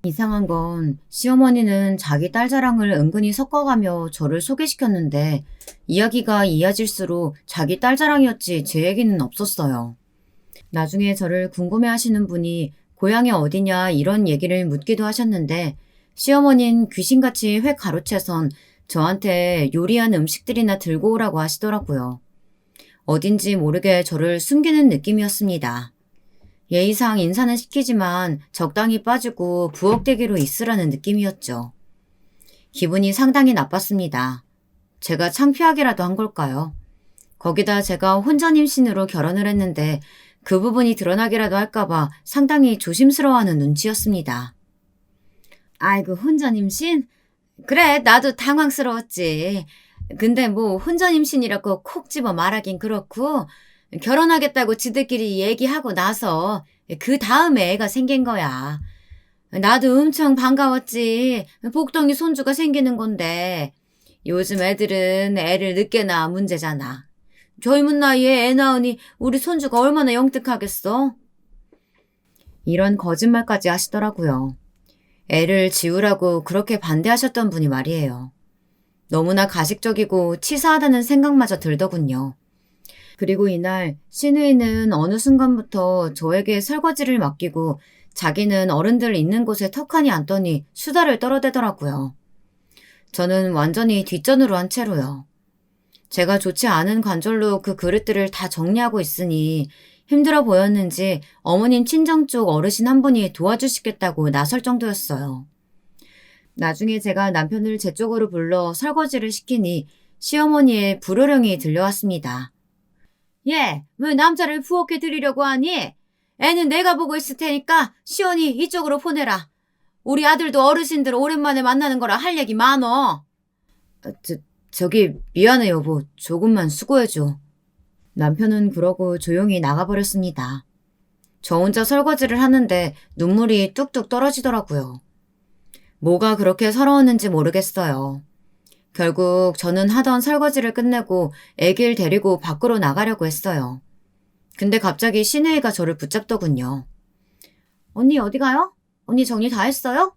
이상한 건 시어머니는 자기 딸 자랑을 은근히 섞어가며 저를 소개시켰는데 이야기가 이어질수록 자기 딸 자랑이었지 제 얘기는 없었어요. 나중에 저를 궁금해하시는 분이 고향이 어디냐 이런 얘기를 묻기도 하셨는데 시어머니는 귀신같이 획 가로채선 저한테 요리한 음식들이나 들고 오라고 하시더라고요. 어딘지 모르게 저를 숨기는 느낌이었습니다. 예의상 인사는 시키지만 적당히 빠지고 부엌대기로 있으라는 느낌이었죠. 기분이 상당히 나빴습니다. 제가 창피하게라도 한 걸까요? 거기다 제가 혼전 임신으로 결혼을 했는데 그 부분이 드러나기라도 할까봐 상당히 조심스러워하는 눈치였습니다. 아이고, 혼전 임신? 그래, 나도 당황스러웠지. 근데 뭐 혼전 임신이라고 콕 집어 말하긴 그렇고 결혼하겠다고 지들끼리 얘기하고 나서 그 다음에 애가 생긴 거야. 나도 엄청 반가웠지. 복덩이 손주가 생기는 건데 요즘 애들은 애를 늦게 낳아 문제잖아. 젊은 나이에 애 낳으니 우리 손주가 얼마나 영특하겠어? 이런 거짓말까지 하시더라고요. 애를 지우라고 그렇게 반대하셨던 분이 말이에요. 너무나 가식적이고 치사하다는 생각마저 들더군요. 그리고 이날 시누이는 어느 순간부터 저에게 설거지를 맡기고 자기는 어른들 있는 곳에 턱하니 앉더니 수다를 떨어대더라고요. 저는 완전히 뒷전으로 한 채로요. 제가 좋지 않은 관절로 그 그릇들을 다 정리하고 있으니 힘들어 보였는지 어머님 친정 쪽 어르신 한 분이 도와주시겠다고 나설 정도였어요. 나중에 제가 남편을 제 쪽으로 불러 설거지를 시키니 시어머니의 불호령이 들려왔습니다. 예, 왜 남자를 부엌에 들이려고 하니? 애는 내가 보고 있을 테니까 시원히 이쪽으로 보내라. 우리 아들도 어르신들 오랜만에 만나는 거라 할 얘기 많어. 저기 미안해 여보. 조금만 수고해줘. 남편은 그러고 조용히 나가버렸습니다. 저 혼자 설거지를 하는데 눈물이 뚝뚝 떨어지더라고요. 뭐가 그렇게 서러웠는지 모르겠어요. 결국 저는 하던 설거지를 끝내고 애기를 데리고 밖으로 나가려고 했어요. 근데 갑자기 시누이가 저를 붙잡더군요. 언니 어디 가요? 언니 정리 다 했어요?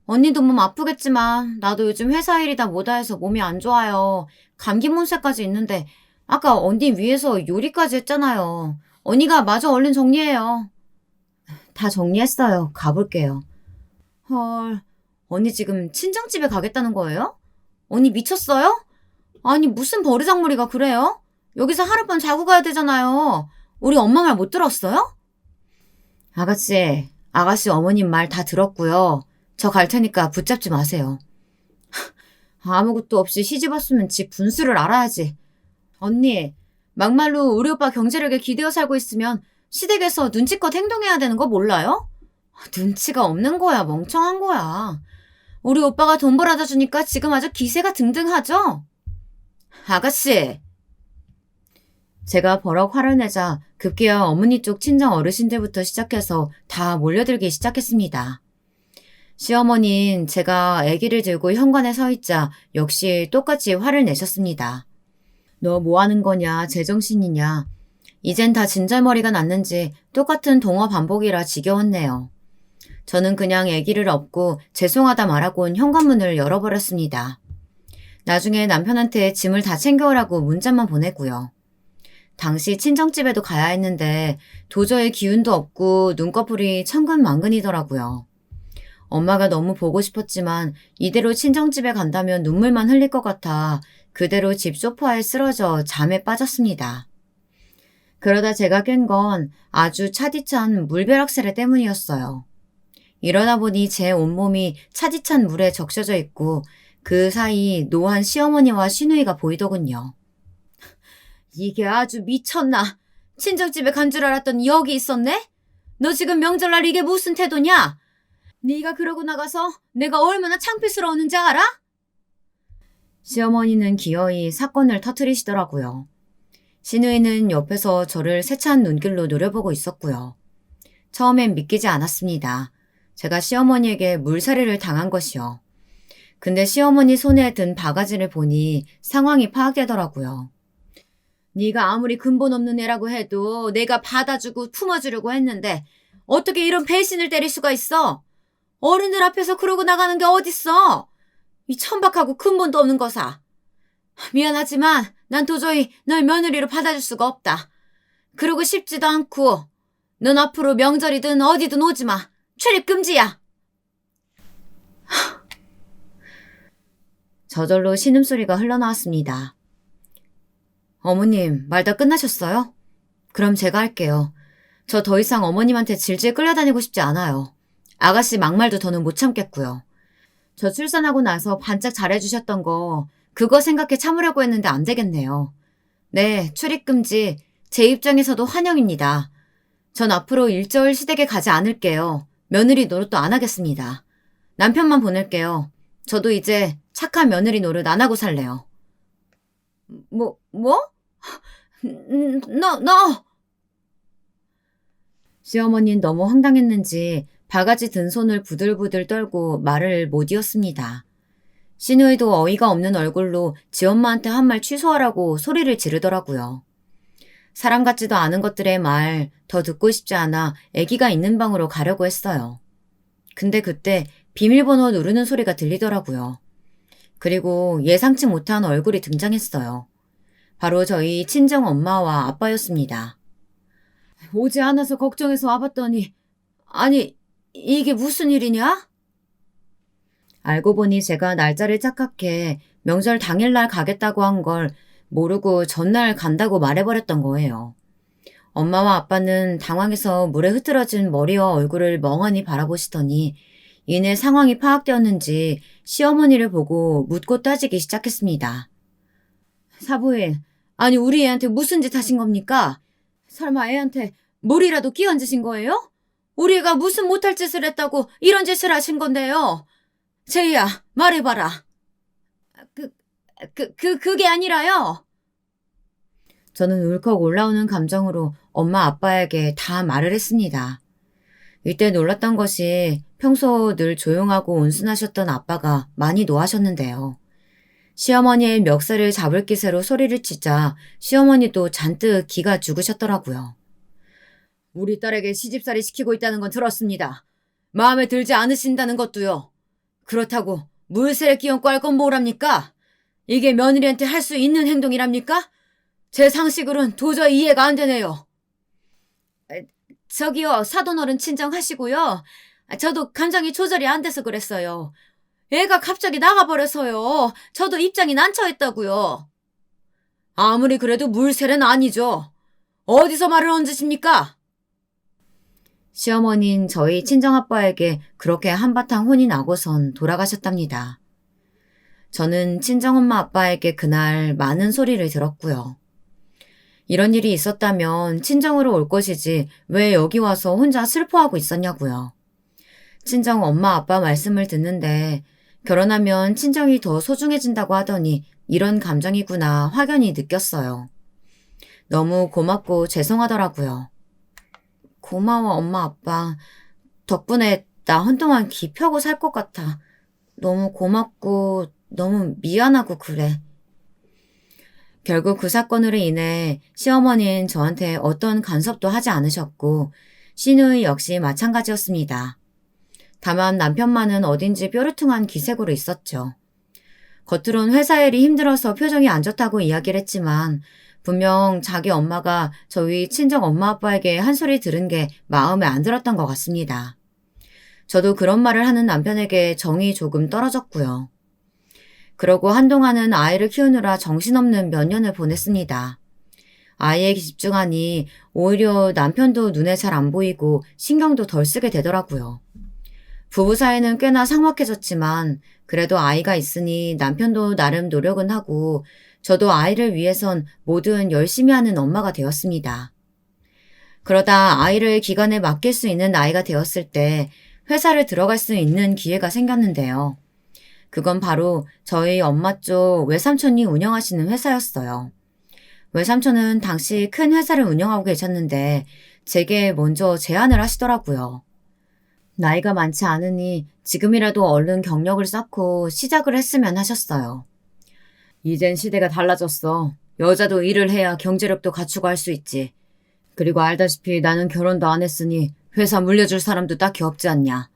언니도 몸 아프겠지만 나도 요즘 회사 일이다 뭐다 해서 몸이 안 좋아요. 감기 몸살까지 있는데 아까 언니 위해서 요리까지 했잖아요. 언니가 마저 얼른 정리해요. 다 정리했어요. 가볼게요. 헐, 언니 지금 친정집에 가겠다는 거예요? 언니 미쳤어요? 아니 무슨 버르장머리가 그래요? 여기서 하룻밤 자고 가야 되잖아요. 우리 엄마 말 못 들었어요? 아가씨 어머님 말 다 들었고요. 저 갈 테니까 붙잡지 마세요. 아무것도 없이 시집 왔으면 집 분수를 알아야지. 언니, 막말로 우리 오빠 경제력에 기대어 살고 있으면 시댁에서 눈치껏 행동해야 되는 거 몰라요? 눈치가 없는 거야, 멍청한 거야. 우리 오빠가 돈 벌어다 주니까 지금 아주 기세가 등등하죠? 아가씨! 제가 버럭 화를 내자 급기야 어머니 쪽 친정 어르신들부터 시작해서 다 몰려들기 시작했습니다. 시어머니는 제가 아기를 들고 현관에 서 있자 역시 똑같이 화를 내셨습니다. 너 뭐 하는 거냐, 제정신이냐. 이젠 다 진절머리가 났는지 똑같은 동어 반복이라 지겨웠네요. 저는 그냥 아기를 업고 죄송하다 말하곤 현관문을 열어버렸습니다. 나중에 남편한테 짐을 다 챙겨오라고 문자만 보내고요. 당시 친정집에도 가야 했는데 도저히 기운도 없고 눈꺼풀이 천근만근이더라고요. 엄마가 너무 보고 싶었지만 이대로 친정집에 간다면 눈물만 흘릴 것 같아 그대로 집 소파에 쓰러져 잠에 빠졌습니다. 그러다 제가 깬 건 아주 차디찬 물벼락세례 때문이었어요. 일어나 보니 제 온몸이 차디찬 물에 적셔져 있고 그 사이 노한 시어머니와 시누이가 보이더군요. 이게 아주 미쳤나? 친정집에 간 줄 알았더니 여기 있었네? 너 지금 명절날 이게 무슨 태도냐? 네가 그러고 나가서 내가 얼마나 창피스러웠는지 알아? 시어머니는 기어이 사건을 터뜨리시더라고요. 시누이는 옆에서 저를 세찬 눈길로 노려보고 있었고요. 처음엔 믿기지 않았습니다. 제가 시어머니에게 물살이를 당한 것이요. 근데 시어머니 손에 든 바가지를 보니 상황이 파악되더라고요. 네가 아무리 근본 없는 애라고 해도 내가 받아주고 품어주려고 했는데 어떻게 이런 배신을 때릴 수가 있어? 어른들 앞에서 그러고 나가는 게 어딨어? 이 천박하고 근본도 없는 거사. 미안하지만 난 도저히 널 며느리로 받아줄 수가 없다. 그러고 싶지도 않고 넌 앞으로 명절이든 어디든 오지 마. 출입 금지야. 저절로 신음소리가 흘러나왔습니다. 어머님, 말 다 끝나셨어요? 그럼 제가 할게요. 저 더 이상 어머님한테 질질 끌려다니고 싶지 않아요. 아가씨 막말도 더는 못 참겠고요. 저 출산하고 나서 반짝 잘해주셨던 거 그거 생각해 참으려고 했는데 안 되겠네요. 네, 출입금지 제 입장에서도 환영입니다. 전 앞으로 일절 시댁에 가지 않을게요. 며느리 노릇도 안 하겠습니다. 남편만 보낼게요. 저도 이제 착한 며느리 노릇 안 하고 살래요. 뭐? 너! 시어머니는 너무 황당했는지 바가지 든 손을 부들부들 떨고 말을 못 이었습니다. 시누이도 어이가 없는 얼굴로 지엄마한테 한 말 취소하라고 소리를 지르더라고요. 사람 같지도 않은 것들의 말 더 듣고 싶지 않아 아기가 있는 방으로 가려고 했어요. 근데 그때 비밀번호 누르는 소리가 들리더라고요. 그리고 예상치 못한 얼굴이 등장했어요. 바로 저희 친정 엄마와 아빠였습니다. 오지 않아서 걱정해서 와봤더니 아니 이게 무슨 일이냐? 알고 보니 제가 날짜를 착각해 명절 당일날 가겠다고 한 걸 모르고 전날 간다고 말해버렸던 거예요. 엄마와 아빠는 당황해서 물에 흐트러진 머리와 얼굴을 멍하니 바라보시더니 이내 상황이 파악되었는지 시어머니를 보고 묻고 따지기 시작했습니다. 사부인, 아니 우리 애한테 무슨 짓 하신 겁니까? 설마 애한테 물이라도 끼얹으신 거예요? 우리 애가 무슨 못할 짓을 했다고 이런 짓을 하신 건데요? 제이야, 말해봐라. 그게 아니라요. 저는 울컥 올라오는 감정으로 엄마 아빠에게 다 말을 했습니다. 이때 놀랐던 것이 평소 늘 조용하고 온순하셨던 아빠가 많이 노하셨는데요. 시어머니의 멱살을 잡을 기세로 소리를 치자 시어머니도 잔뜩 기가 죽으셨더라고요. 우리 딸에게 시집살이 시키고 있다는 건 들었습니다. 마음에 들지 않으신다는 것도요. 그렇다고 물세례 끼얹고 할 건 뭐랍니까? 이게 며느리한테 할 수 있는 행동이랍니까? 제 상식으로는 도저히 이해가 안 되네요. 저기요, 사돈어른 친정하시고요. 저도 감정이 조절이 안 돼서 그랬어요. 애가 갑자기 나가버려서요. 저도 입장이 난처했다고요. 아무리 그래도 물세례는 아니죠. 어디서 말을 얹으십니까? 시어머니는 저희 친정아빠에게 그렇게 한바탕 혼이 나고선 돌아가셨답니다. 저는 친정엄마 아빠에게 그날 많은 소리를 들었고요. 이런 일이 있었다면 친정으로 올 것이지 왜 여기 와서 혼자 슬퍼하고 있었냐고요. 친정 엄마 아빠 말씀을 듣는데 결혼하면 친정이 더 소중해진다고 하더니 이런 감정이구나 확연히 느꼈어요. 너무 고맙고 죄송하더라고요. 고마워 엄마 아빠. 덕분에 나 한동안 기 펴고 살 것 같아. 너무 고맙고 너무 미안하고 그래. 결국 그 사건으로 인해 시어머니는 저한테 어떤 간섭도 하지 않으셨고 시누이 역시 마찬가지였습니다. 다만 남편만은 어딘지 뾰루퉁한 기색으로 있었죠. 겉으론 회사 일이 힘들어서 표정이 안 좋다고 이야기를 했지만 분명 자기 엄마가 저희 친정 엄마 아빠에게 한 소리 들은 게 마음에 안 들었던 것 같습니다. 저도 그런 말을 하는 남편에게 정이 조금 떨어졌고요. 그러고 한동안은 아이를 키우느라 정신없는 몇 년을 보냈습니다. 아이에게 집중하니 오히려 남편도 눈에 잘 안 보이고 신경도 덜 쓰게 되더라고요. 부부 사이는 꽤나 삭막해졌지만 그래도 아이가 있으니 남편도 나름 노력은 하고 저도 아이를 위해선 뭐든 열심히 하는 엄마가 되었습니다. 그러다 아이를 기관에 맡길 수 있는 나이가 되었을 때 회사를 들어갈 수 있는 기회가 생겼는데요. 그건 바로 저희 엄마 쪽 외삼촌이 운영하시는 회사였어요. 외삼촌은 당시 큰 회사를 운영하고 계셨는데 제게 먼저 제안을 하시더라고요. 나이가 많지 않으니 지금이라도 얼른 경력을 쌓고 시작을 했으면 하셨어요. 이젠 시대가 달라졌어. 여자도 일을 해야 경제력도 갖추고 할 수 있지. 그리고 알다시피 나는 결혼도 안 했으니 회사 물려줄 사람도 딱히 없지 않냐.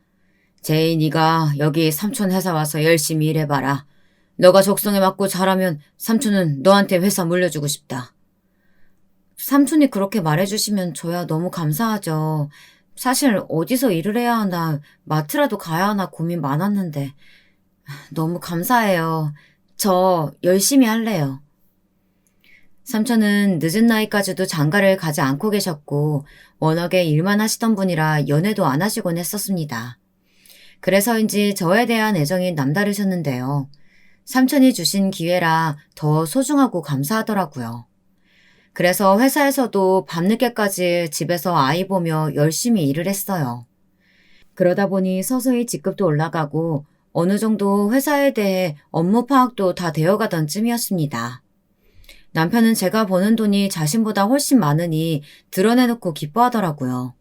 제이 네가 여기 삼촌 회사 와서 열심히 일해봐라. 너가 적성에 맞고 잘하면 삼촌은 너한테 회사 물려주고 싶다. 삼촌이 그렇게 말해주시면 저야 너무 감사하죠. 사실 어디서 일을 해야 하나 마트라도 가야 하나 고민 많았는데 너무 감사해요. 저 열심히 할래요. 삼촌은 늦은 나이까지도 장가를 가지 않고 계셨고 워낙에 일만 하시던 분이라 연애도 안 하시곤 했었습니다. 그래서인지 저에 대한 애정이 남다르셨는데요. 삼촌이 주신 기회라 더 소중하고 감사하더라고요. 그래서 회사에서도 밤늦게까지 집에서 아이 보며 열심히 일을 했어요. 그러다 보니 서서히 직급도 올라가고 어느 정도 회사에 대해 업무 파악도 다 되어가던 쯤이었습니다. 남편은 제가 버는 돈이 자신보다 훨씬 많으니 드러내놓고 기뻐하더라고요.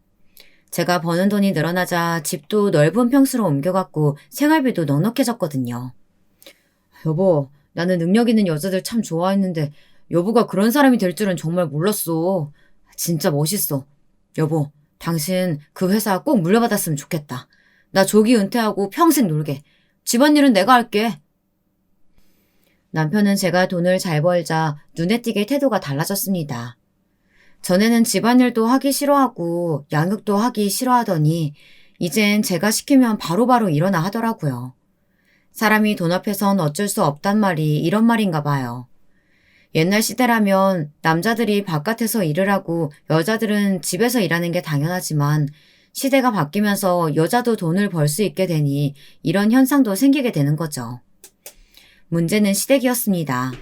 제가 버는 돈이 늘어나자 집도 넓은 평수로 옮겨갔고 생활비도 넉넉해졌거든요. 여보, 나는 능력 있는 여자들 참 좋아했는데 여보가 그런 사람이 될 줄은 정말 몰랐어. 진짜 멋있어. 여보, 당신 그 회사 꼭 물려받았으면 좋겠다. 나 조기 은퇴하고 평생 놀게. 집안일은 내가 할게. 남편은 제가 돈을 잘 벌자 눈에 띄게 태도가 달라졌습니다. 전에는 집안일도 하기 싫어하고 양육도 하기 싫어하더니 이젠 제가 시키면 바로바로 일어나 하더라고요. 사람이 돈 앞에선 어쩔 수 없단 말이 이런 말인가 봐요. 옛날 시대라면 남자들이 바깥에서 일을 하고 여자들은 집에서 일하는 게 당연하지만 시대가 바뀌면서 여자도 돈을 벌 수 있게 되니 이런 현상도 생기게 되는 거죠. 문제는 시댁이었습니다.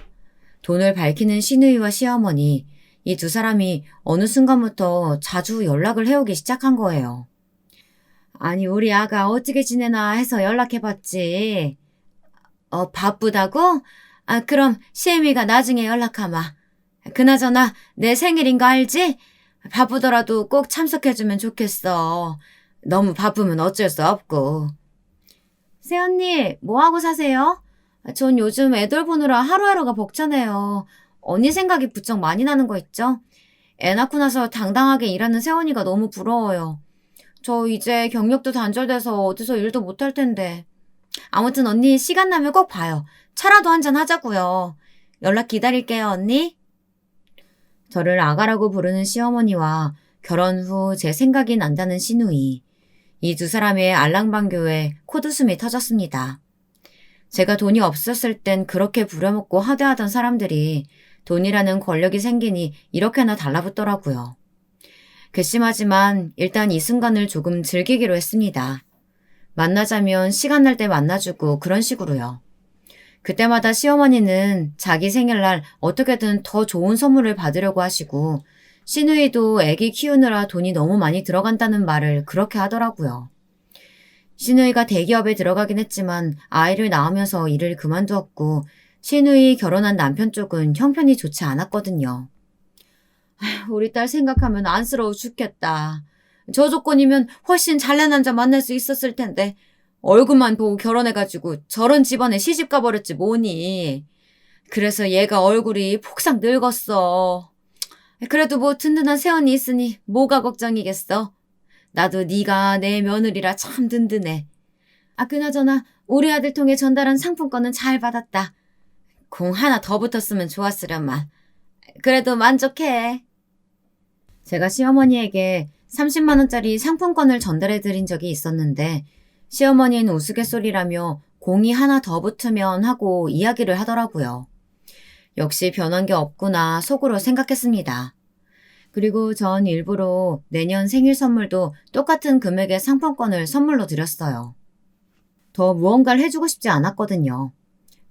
돈을 밝히는 시누이와 시어머니, 이 두 사람이 어느 순간부터 자주 연락을 해오기 시작한 거예요. 아니 우리 아가 어떻게 지내나 해서 연락해봤지. 바쁘다고? 그럼 시애미가 나중에 연락하마. 그나저나 내 생일인 거 알지? 바쁘더라도 꼭 참석해주면 좋겠어. 너무 바쁘면 어쩔 수 없고. 새언니 뭐하고 사세요? 전 요즘 애들 보느라 하루하루가 벅차네요. 언니 생각이 부쩍 많이 나는 거 있죠? 애 낳고 나서 당당하게 일하는 새언니가 너무 부러워요. 저 이제 경력도 단절돼서 어디서 일도 못할 텐데. 아무튼 언니 시간 나면 꼭 봐요. 차라도 한잔 하자고요. 연락 기다릴게요, 언니. 저를 아가라고 부르는 시어머니와 결혼 후 제 생각이 난다는 시누이. 이 두 사람의 알랑방교에 코웃음이 터졌습니다. 제가 돈이 없었을 땐 그렇게 부려먹고 하대하던 사람들이 돈이라는 권력이 생기니 이렇게나 달라붙더라고요. 괘씸하지만 일단 이 순간을 조금 즐기기로 했습니다. 만나자면 시간 날 때 만나주고 그런 식으로요. 그때마다 시어머니는 자기 생일날 어떻게든 더 좋은 선물을 받으려고 하시고 시누이도 아기 키우느라 돈이 너무 많이 들어간다는 말을 그렇게 하더라고요. 시누이가 대기업에 들어가긴 했지만 아이를 낳으면서 일을 그만두었고 시누이 결혼한 남편 쪽은 형편이 좋지 않았거든요. 우리 딸 생각하면 안쓰러워 죽겠다. 저 조건이면 훨씬 잘난 남자 만날 수 있었을 텐데 얼굴만 보고 결혼해가지고 저런 집안에 시집 가버렸지 뭐니. 그래서 얘가 얼굴이 폭삭 늙었어. 그래도 뭐 든든한 새언니 있으니 뭐가 걱정이겠어. 나도 네가 내 며느리라 참 든든해. 그나저나 우리 아들 통해 전달한 상품권은 잘 받았다. 공 하나 더 붙었으면 좋았으련만. 그래도 만족해. 제가 시어머니에게 30만 원짜리 상품권을 전달해 드린 적이 있었는데 시어머니는 우스갯소리라며 공이 하나 더 붙으면 하고 이야기를 하더라고요. 역시 변한 게 없구나 속으로 생각했습니다. 그리고 전 일부러 내년 생일 선물도 똑같은 금액의 상품권을 선물로 드렸어요. 더 무언가를 해주고 싶지 않았거든요.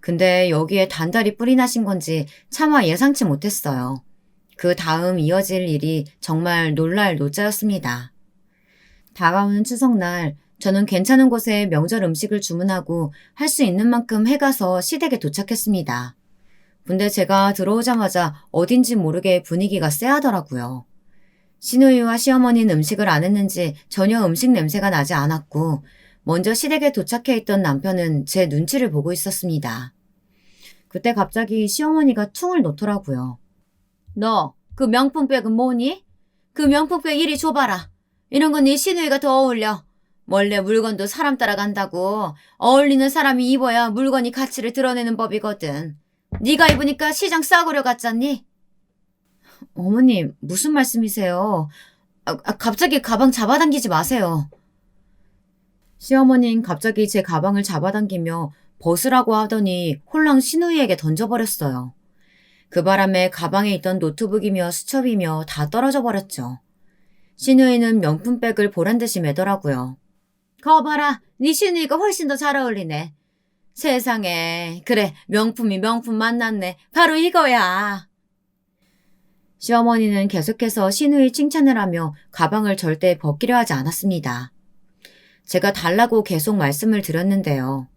근데 여기에 단달이 뿔이 나신 건지 차마 예상치 못했어요. 그 다음 이어질 일이 정말 놀랄 노자였습니다. 다가오는 추석날 저는 괜찮은 곳에 명절 음식을 주문하고 할 수 있는 만큼 해가서 시댁에 도착했습니다. 근데 제가 들어오자마자 어딘지 모르게 분위기가 쎄하더라고요. 시누이와 시어머니는 음식을 안 했는지 전혀 음식 냄새가 나지 않았고 먼저 시댁에 도착해 있던 남편은 제 눈치를 보고 있었습니다. 그때 갑자기 시어머니가 퉁을 놓더라고요. 너 그 명품백은 뭐니? 그 명품백 이리 줘봐라. 이런 건 네 시누이가 더 어울려. 원래 물건도 사람 따라간다고 어울리는 사람이 입어야 물건이 가치를 드러내는 법이거든. 네가 입으니까 시장 싸구려 같잖니? 어머님 무슨 말씀이세요? 갑자기 가방 잡아당기지 마세요. 시어머니는 갑자기 제 가방을 잡아당기며 벗으라고 하더니 홀랑 시누이에게 던져버렸어요. 그 바람에 가방에 있던 노트북이며 수첩이며 다 떨어져 버렸죠. 시누이는 명품백을 보란듯이 매더라고요. 거 봐라. 네 시누이가 훨씬 더 잘 어울리네. 세상에. 그래 명품이 명품 만났네. 바로 이거야. 시어머니는 계속해서 시누이 칭찬을 하며 가방을 절대 벗기려 하지 않았습니다. 제가 달라고 계속 말씀을 드렸는데요.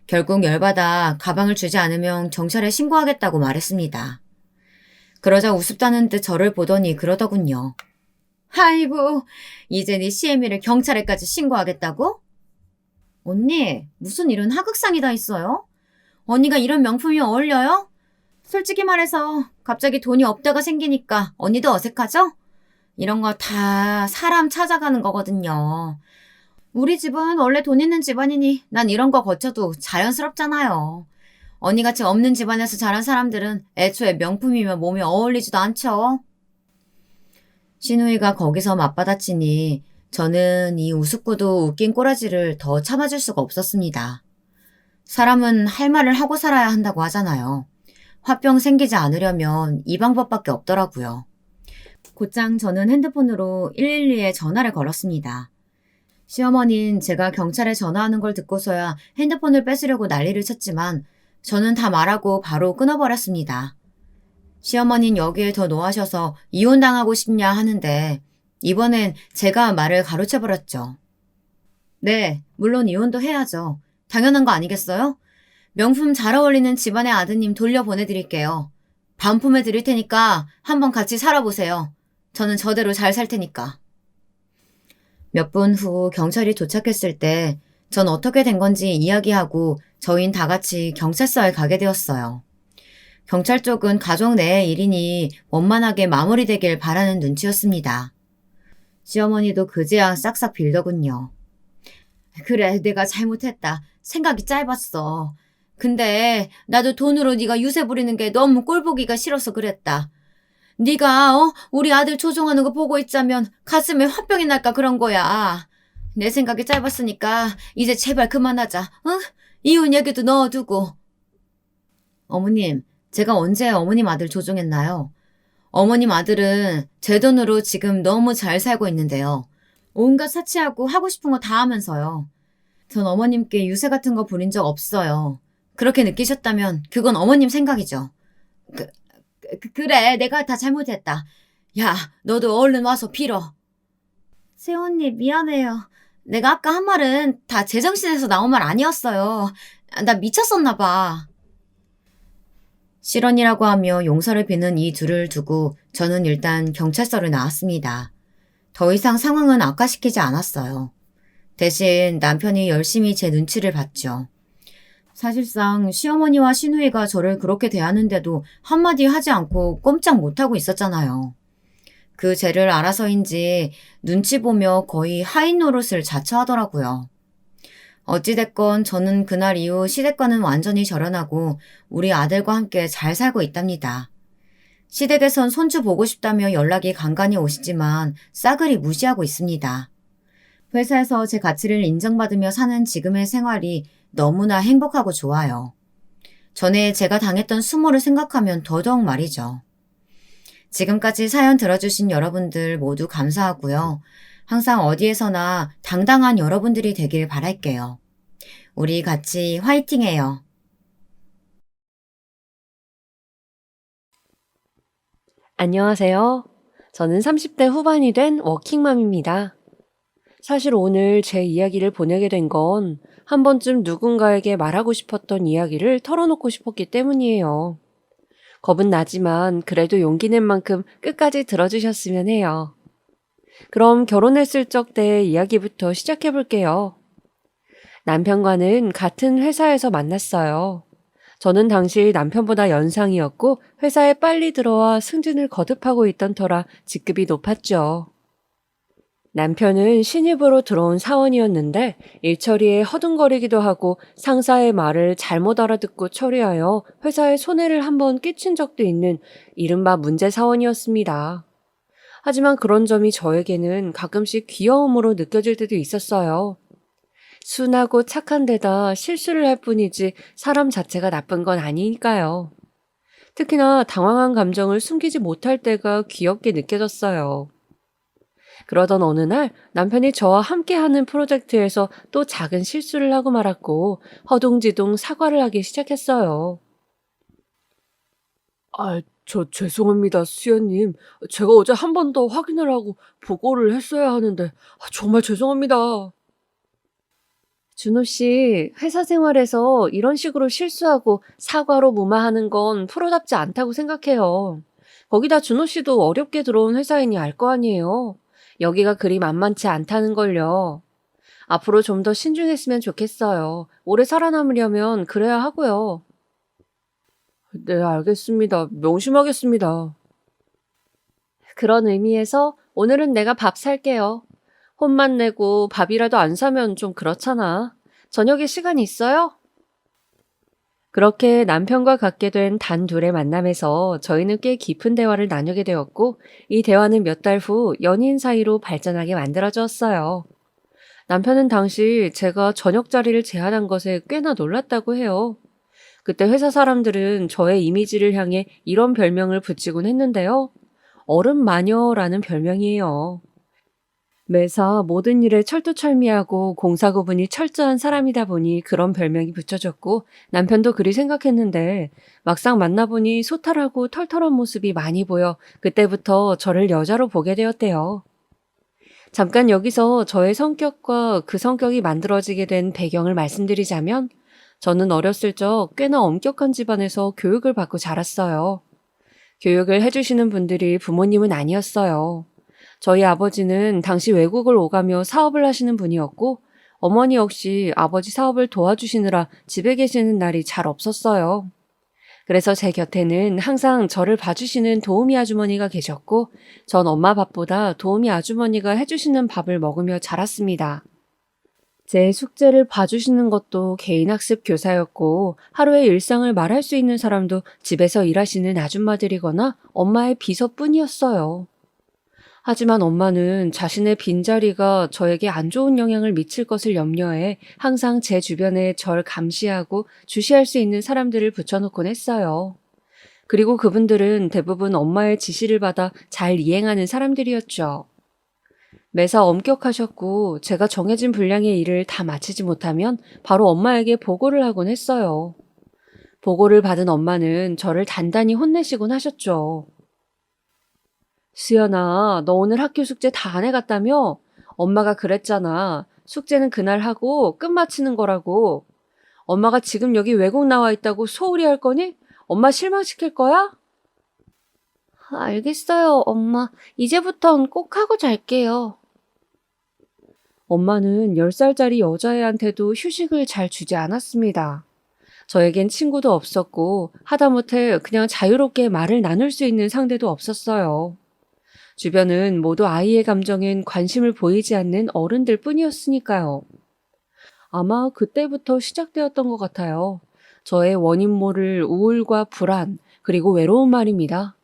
결국 열받아 가방을 주지 않으면 경찰에 신고하겠다고 말했습니다. 그러자 우습다는 듯 저를 보더니 그러더군요. 아이고, 이제 네 시애미를 경찰에까지 신고하겠다고? 언니, 무슨 이런 하극상이 다 있어요? 언니가 이런 명품이 어울려요? 솔직히 말해서 갑자기 돈이 없다가 생기니까 언니도 어색하죠? 이런 거 다 사람 찾아가는 거거든요. 우리 집은 원래 돈 있는 집안이니 난 이런 거 거쳐도 자연스럽잖아요. 언니같이 없는 집안에서 자란 사람들은 애초에 명품이면 몸에 어울리지도 않죠. 시누이가 거기서 맞받아치니 저는 이 우습고도 웃긴 꼬라지를 더 참아줄 수가 없었습니다. 사람은 할 말을 하고 살아야 한다고 하잖아요. 화병 생기지 않으려면 이 방법밖에 없더라고요. 곧장 저는 핸드폰으로 112에 전화를 걸었습니다. 시어머니는 제가 경찰에 전화하는 걸 듣고서야 핸드폰을 뺏으려고 난리를 쳤지만 저는 다 말하고 바로 끊어버렸습니다. 시어머니는 여기에 더 노하셔서 이혼당하고 싶냐 하는데 이번엔 제가 말을 가로채버렸죠. 네, 물론 이혼도 해야죠. 당연한 거 아니겠어요? 명품 잘 어울리는 집안의 아드님 돌려보내드릴게요. 반품해 드릴 테니까 한번 같이 살아보세요. 저는 저대로 잘 살 테니까. 몇 분 후 경찰이 도착했을 때 전 어떻게 된 건지 이야기하고 저희는 다 같이 경찰서에 가게 되었어요. 경찰 쪽은 가족 내의 일이니 원만하게 마무리되길 바라는 눈치였습니다. 시어머니도 그제야 싹싹 빌더군요. 그래, 내가 잘못했다. 생각이 짧았어. 근데 나도 돈으로 네가 유세 부리는 게 너무 꼴보기가 싫어서 그랬다. 네가 우리 아들 조종하는 거 보고 있자면 가슴에 화병이 날까 그런 거야. 내 생각이 짧았으니까 이제 제발 그만하자. 응? 이혼 얘기도 넣어두고. 어머님, 제가 언제 어머님 아들 조종했나요? 어머님 아들은 제 돈으로 지금 너무 잘 살고 있는데요. 온갖 사치하고 하고 싶은 거 다 하면서요. 전 어머님께 유세 같은 거 부린 적 없어요. 그렇게 느끼셨다면 그건 어머님 생각이죠. 그, 그래, 내가 다 잘못했다. 야, 너도 얼른 와서 빌어. 새언니, 미안해요. 내가 아까 한 말은 다 제정신에서 나온 말 아니었어요. 나 미쳤었나 봐. 실언이라고 하며 용서를 비는 이 둘을 두고 저는 일단 경찰서를 나왔습니다. 더 이상 상황은 악화시키지 않았어요. 대신 남편이 열심히 제 눈치를 봤죠. 사실상 시어머니와 시누이가 저를 그렇게 대하는데도 한마디 하지 않고 꼼짝 못하고 있었잖아요. 그 죄를 알아서인지 눈치 보며 거의 하인 노릇을 자처하더라고요. 어찌됐건 저는 그날 이후 시댁과는 완전히 절연하고 우리 아들과 함께 잘 살고 있답니다. 시댁에선 손주 보고 싶다며 연락이 간간히 오시지만 싸그리 무시하고 있습니다. 회사에서 제 가치를 인정받으며 사는 지금의 생활이 너무나 행복하고 좋아요. 전에 제가 당했던 수모를 생각하면 더더욱 말이죠. 지금까지 사연 들어주신 여러분들 모두 감사하고요. 항상 어디에서나 당당한 여러분들이 되길 바랄게요. 우리 같이 화이팅해요. 안녕하세요. 저는 30대 후반이 된 워킹맘입니다. 사실 오늘 제 이야기를 보내게 된 건 한 번쯤 누군가에게 말하고 싶었던 이야기를 털어놓고 싶었기 때문이에요. 겁은 나지만 그래도 용기 낸 만큼 끝까지 들어주셨으면 해요. 그럼 결혼했을 적 때의 이야기부터 시작해 볼게요. 남편과는 같은 회사에서 만났어요. 저는 당시 남편보다 연상이었고 회사에 빨리 들어와 승진을 거듭하고 있던 터라 직급이 높았죠. 남편은 신입으로 들어온 사원이었는데 일처리에 허둥거리기도 하고 상사의 말을 잘못 알아듣고 처리하여 회사에 손해를 한번 끼친 적도 있는 이른바 문제 사원이었습니다. 하지만 그런 점이 저에게는 가끔씩 귀여움으로 느껴질 때도 있었어요. 순하고 착한 데다 실수를 할 뿐이지 사람 자체가 나쁜 건 아니니까요. 특히나 당황한 감정을 숨기지 못할 때가 귀엽게 느껴졌어요. 그러던 어느 날 남편이 저와 함께하는 프로젝트에서 또 작은 실수를 하고 말았고 허둥지둥 사과를 하기 시작했어요. 죄송합니다, 수연님. 제가 어제 한 번 더 확인을 하고 보고를 했어야 하는데 정말 죄송합니다. 준호 씨, 회사 생활에서 이런 식으로 실수하고 사과로 무마하는 건 프로답지 않다고 생각해요. 거기다 준호 씨도 어렵게 들어온 회사이니 알 거 아니에요. 여기가 그리 만만치 않다는 걸요. 앞으로 좀 더 신중했으면 좋겠어요. 오래 살아남으려면 그래야 하고요. 네, 알겠습니다. 명심하겠습니다. 그런 의미에서 오늘은 내가 밥 살게요. 혼만 내고 밥이라도 안 사면 좀 그렇잖아. 저녁에 시간 있어요? 그렇게 남편과 갖게 된 단둘의 만남에서 저희는 꽤 깊은 대화를 나누게 되었고, 이 대화는 몇 달 후 연인 사이로 발전하게 만들어졌어요. 남편은 당시 제가 저녁 자리를 제안한 것에 꽤나 놀랐다고 해요. 그때 회사 사람들은 저의 이미지를 향해 이런 별명을 붙이곤 했는데요. 얼음 마녀라는 별명이에요. 매사 모든 일에 철두철미하고 공사 구분이 철저한 사람이다 보니 그런 별명이 붙여졌고 남편도 그리 생각했는데 막상 만나보니 소탈하고 털털한 모습이 많이 보여 그때부터 저를 여자로 보게 되었대요. 잠깐 여기서 저의 성격과 그 성격이 만들어지게 된 배경을 말씀드리자면 저는 어렸을 적 꽤나 엄격한 집안에서 교육을 받고 자랐어요. 교육을 해주시는 분들이 부모님은 아니었어요. 저희 아버지는 당시 외국을 오가며 사업을 하시는 분이었고 어머니 역시 아버지 사업을 도와주시느라 집에 계시는 날이 잘 없었어요. 그래서 제 곁에는 항상 저를 봐주시는 도우미 아주머니가 계셨고 전 엄마 밥보다 도우미 아주머니가 해주시는 밥을 먹으며 자랐습니다. 제 숙제를 봐주시는 것도 개인학습 교사였고 하루의 일상을 말할 수 있는 사람도 집에서 일하시는 아줌마들이거나 엄마의 비서뿐이었어요. 하지만 엄마는 자신의 빈자리가 저에게 안 좋은 영향을 미칠 것을 염려해 항상 제 주변에 절 감시하고 주시할 수 있는 사람들을 붙여놓곤 했어요. 그리고 그분들은 대부분 엄마의 지시를 받아 잘 이행하는 사람들이었죠. 매사 엄격하셨고 제가 정해진 분량의 일을 다 마치지 못하면 바로 엄마에게 보고를 하곤 했어요. 보고를 받은 엄마는 저를 단단히 혼내시곤 하셨죠. 수연아, 너 오늘 학교 숙제 다 안 해갔다며? 엄마가 그랬잖아. 숙제는 그날 하고 끝마치는 거라고. 엄마가 지금 여기 외국 나와 있다고 소홀히 할 거니? 엄마 실망시킬 거야? 알겠어요, 엄마. 이제부턴 꼭 하고 잘게요. 엄마는 10살짜리 여자애한테도 휴식을 잘 주지 않았습니다. 저에겐 친구도 없었고 하다못해 그냥 자유롭게 말을 나눌 수 있는 상대도 없었어요. 주변은 모두 아이의 감정엔 관심을 보이지 않는 어른들 뿐이었으니까요. 아마 그때부터 시작되었던 것 같아요. 저의 원인 모를 우울과 불안, 그리고 외로움 말입니다.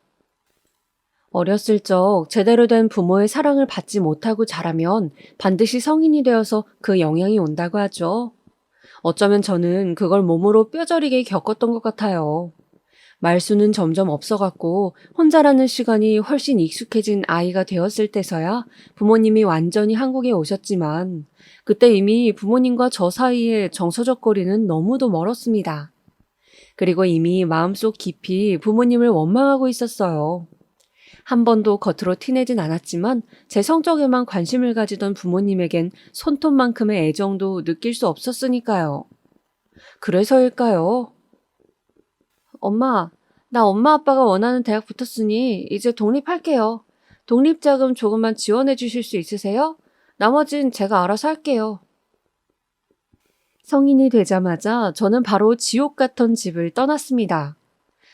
어렸을 적 제대로 된 부모의 사랑을 받지 못하고 자라면 반드시 성인이 되어서 그 영향이 온다고 하죠. 어쩌면 저는 그걸 몸으로 뼈저리게 겪었던 것 같아요. 말수는 점점 없어갔고 혼자라는 시간이 훨씬 익숙해진 아이가 되었을 때서야 부모님이 완전히 한국에 오셨지만 그때 이미 부모님과 저 사이의 정서적 거리는 너무도 멀었습니다. 그리고 이미 마음속 깊이 부모님을 원망하고 있었어요. 한 번도 겉으로 티내진 않았지만 제 성적에만 관심을 가지던 부모님에겐 손톱만큼의 애정도 느낄 수 없었으니까요. 그래서일까요? 엄마, 나 엄마 아빠가 원하는 대학 붙었으니 이제 독립할게요. 독립자금 조금만 지원해 주실 수 있으세요? 나머진 제가 알아서 할게요. 성인이 되자마자 저는 바로 지옥 같던 집을 떠났습니다.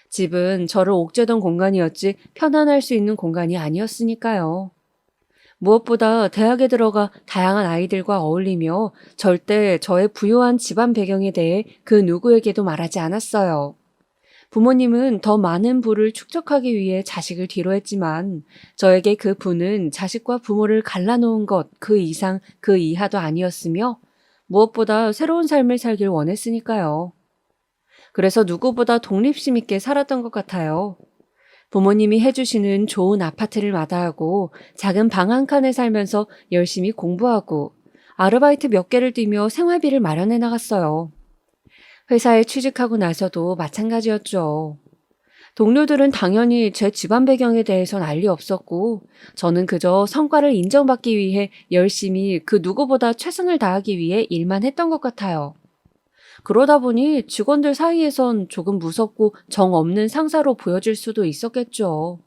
집은 저를 옥죄던 공간이었지 편안할 수 있는 공간이 아니었으니까요. 무엇보다 대학에 들어가 다양한 아이들과 어울리며 절대 저의 부유한 집안 배경에 대해 그 누구에게도 말하지 않았어요. 부모님은 더 많은 부를 축적하기 위해 자식을 뒤로 했지만 저에게 그 부는 자식과 부모를 갈라놓은 것 그 이상 그 이하도 아니었으며 무엇보다 새로운 삶을 살길 원했으니까요. 그래서 누구보다 독립심 있게 살았던 것 같아요. 부모님이 해주시는 좋은 아파트를 마다하고 작은 방 한 칸에 살면서 열심히 공부하고 아르바이트 몇 개를 뛰며 생활비를 마련해 나갔어요. 회사에 취직하고 나서도 마찬가지였죠. 동료들은 당연히 제 집안 배경에 대해선 알리 없었고 저는 그저 성과를 인정받기 위해 열심히 그 누구보다 최선을 다하기 위해 일만 했던 것 같아요. 그러다 보니 직원들 사이에선 조금 무섭고 정 없는 상사로 보여질 수도 있었겠죠.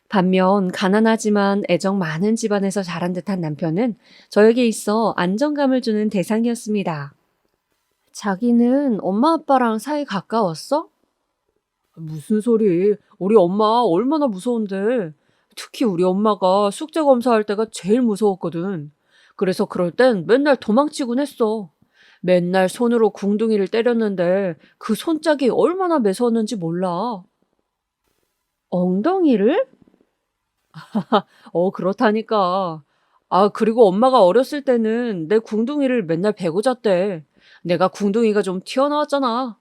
반면 가난하지만 애정 많은 집안에서 자란 듯한 남편은 저에게 있어 안정감을 주는 대상이었습니다. 자기는 엄마 아빠랑 사이 가까웠어? 무슨 소리? 우리 엄마 얼마나 무서운데. 특히 우리 엄마가 숙제 검사할 때가 제일 무서웠거든. 그래서 그럴 땐 맨날 도망치곤 했어. 맨날 손으로 궁둥이를 때렸는데 그 손짝이 얼마나 매서웠는지 몰라. 엉덩이를? 그렇다니까. 아, 그리고 엄마가 어렸을 때는 내 궁둥이를 맨날 베고 잤대. 내가 궁둥이가 좀 튀어나왔잖아.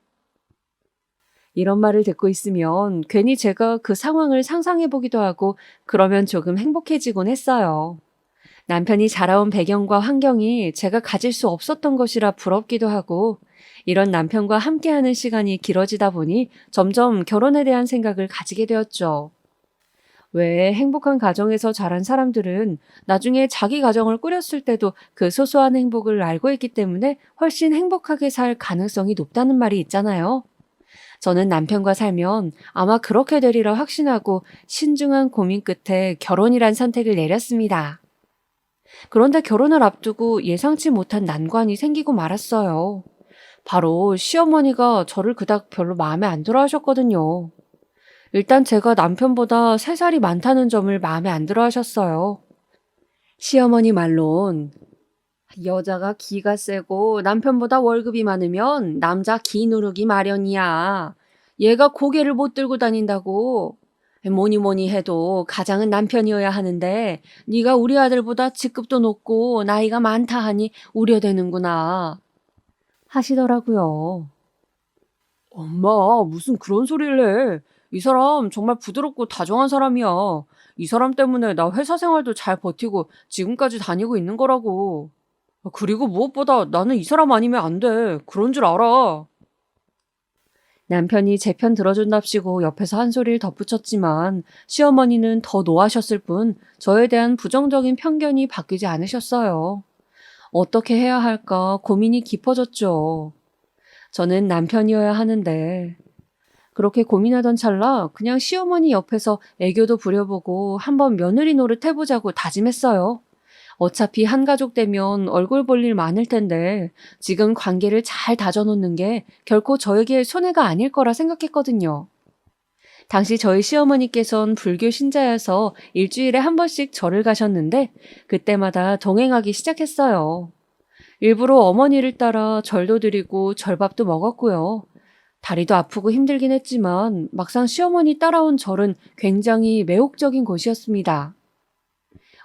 이런 말을 듣고 있으면 괜히 제가 그 상황을 상상해 보기도 하고 그러면 조금 행복해지곤 했어요. 남편이 자라온 배경과 환경이 제가 가질 수 없었던 것이라 부럽기도 하고 이런 남편과 함께하는 시간이 길어지다 보니 점점 결혼에 대한 생각을 가지게 되었죠. 왜 행복한 가정에서 자란 사람들은 나중에 자기 가정을 꾸렸을 때도 그 소소한 행복을 알고 있기 때문에 훨씬 행복하게 살 가능성이 높다는 말이 있잖아요. 저는 남편과 살면 아마 그렇게 되리라 확신하고 신중한 고민 끝에 결혼이란 선택을 내렸습니다. 그런데 결혼을 앞두고 예상치 못한 난관이 생기고 말았어요. 바로 시어머니가 저를 그닥 별로 마음에 안 들어 하셨거든요. 일단 제가 남편보다 3살이 많다는 점을 마음에 안 들어 하셨어요. 시어머니 말론 여자가 기가 세고 남편보다 월급이 많으면 남자 기 누르기 마련이야. 얘가 고개를 못 들고 다닌다고. 뭐니 뭐니 해도 가장은 남편이어야 하는데 네가 우리 아들보다 직급도 높고 나이가 많다 하니 우려되는구나 하시더라고요. 엄마, 무슨 그런 소리를 해. 이 사람 정말 부드럽고 다정한 사람이야. 이 사람 때문에 나 회사 생활도 잘 버티고 지금까지 다니고 있는 거라고. 그리고 무엇보다 나는 이 사람 아니면 안 돼. 그런 줄 알아. 남편이 제 편 들어준답시고 옆에서 한 소리를 덧붙였지만 시어머니는 더 노하셨을 뿐 저에 대한 부정적인 편견이 바뀌지 않으셨어요. 어떻게 해야 할까 고민이 깊어졌죠. 저는 남편이어야 하는데 그렇게 고민하던 찰나 그냥 시어머니 옆에서 애교도 부려보고 한번 며느리 노릇 해보자고 다짐했어요. 어차피 한 가족 되면 얼굴 볼 일 많을 텐데 지금 관계를 잘 다져놓는 게 결코 저에게 손해가 아닐 거라 생각했거든요. 당시 저희 시어머니께선 불교 신자여서 일주일에 한 번씩 절을 가셨는데 그때마다 동행하기 시작했어요. 일부러 어머니를 따라 절도 드리고 절밥도 먹었고요. 다리도 아프고 힘들긴 했지만 막상 시어머니 따라온 절은 굉장히 매혹적인 곳이었습니다.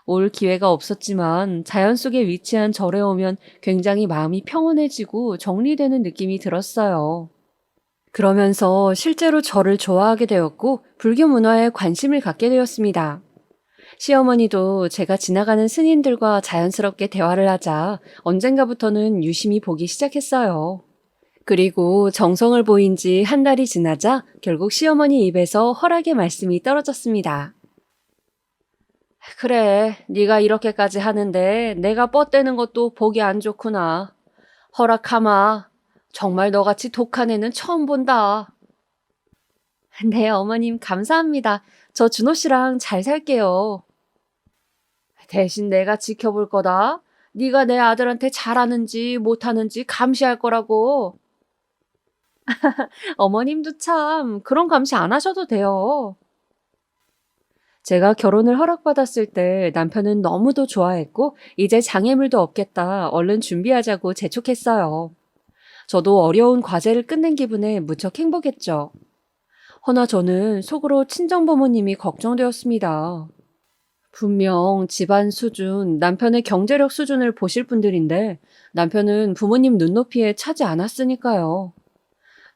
올 기회가 없었지만 자연 속에 위치한 절에 오면 굉장히 마음이 평온해지고 정리되는 느낌이 들었어요. 그러면서 실제로 절을 좋아하게 되었고 불교 문화에 관심을 갖게 되었습니다. 시어머니도 제가 지나가는 스님들과 자연스럽게 대화를 하자 언젠가부터는 유심히 보기 시작했어요. 그리고 정성을 보인 지 한 달이 지나자 결국 시어머니 입에서 허락의 말씀이 떨어졌습니다. 그래, 네가 이렇게까지 하는데 내가 뻗대는 것도 보기 안 좋구나. 허락하마. 정말 너같이 독한 애는 처음 본다. 네, 어머님 감사합니다. 저 준호 씨랑 잘 살게요. 대신 내가 지켜볼 거다. 네가 내 아들한테 잘하는지 못하는지 감시할 거라고. 어머님도 참 그런 감시 안 하셔도 돼요. 제가 결혼을 허락받았을 때 남편은 너무도 좋아했고 이제 장애물도 없겠다 얼른 준비하자고 재촉했어요. 저도 어려운 과제를 끝낸 기분에 무척 행복했죠. 허나 저는 속으로 친정부모님이 걱정되었습니다. 분명 집안 수준, 남편의 경제력 수준을 보실 분들인데 남편은 부모님 눈높이에 차지 않았으니까요.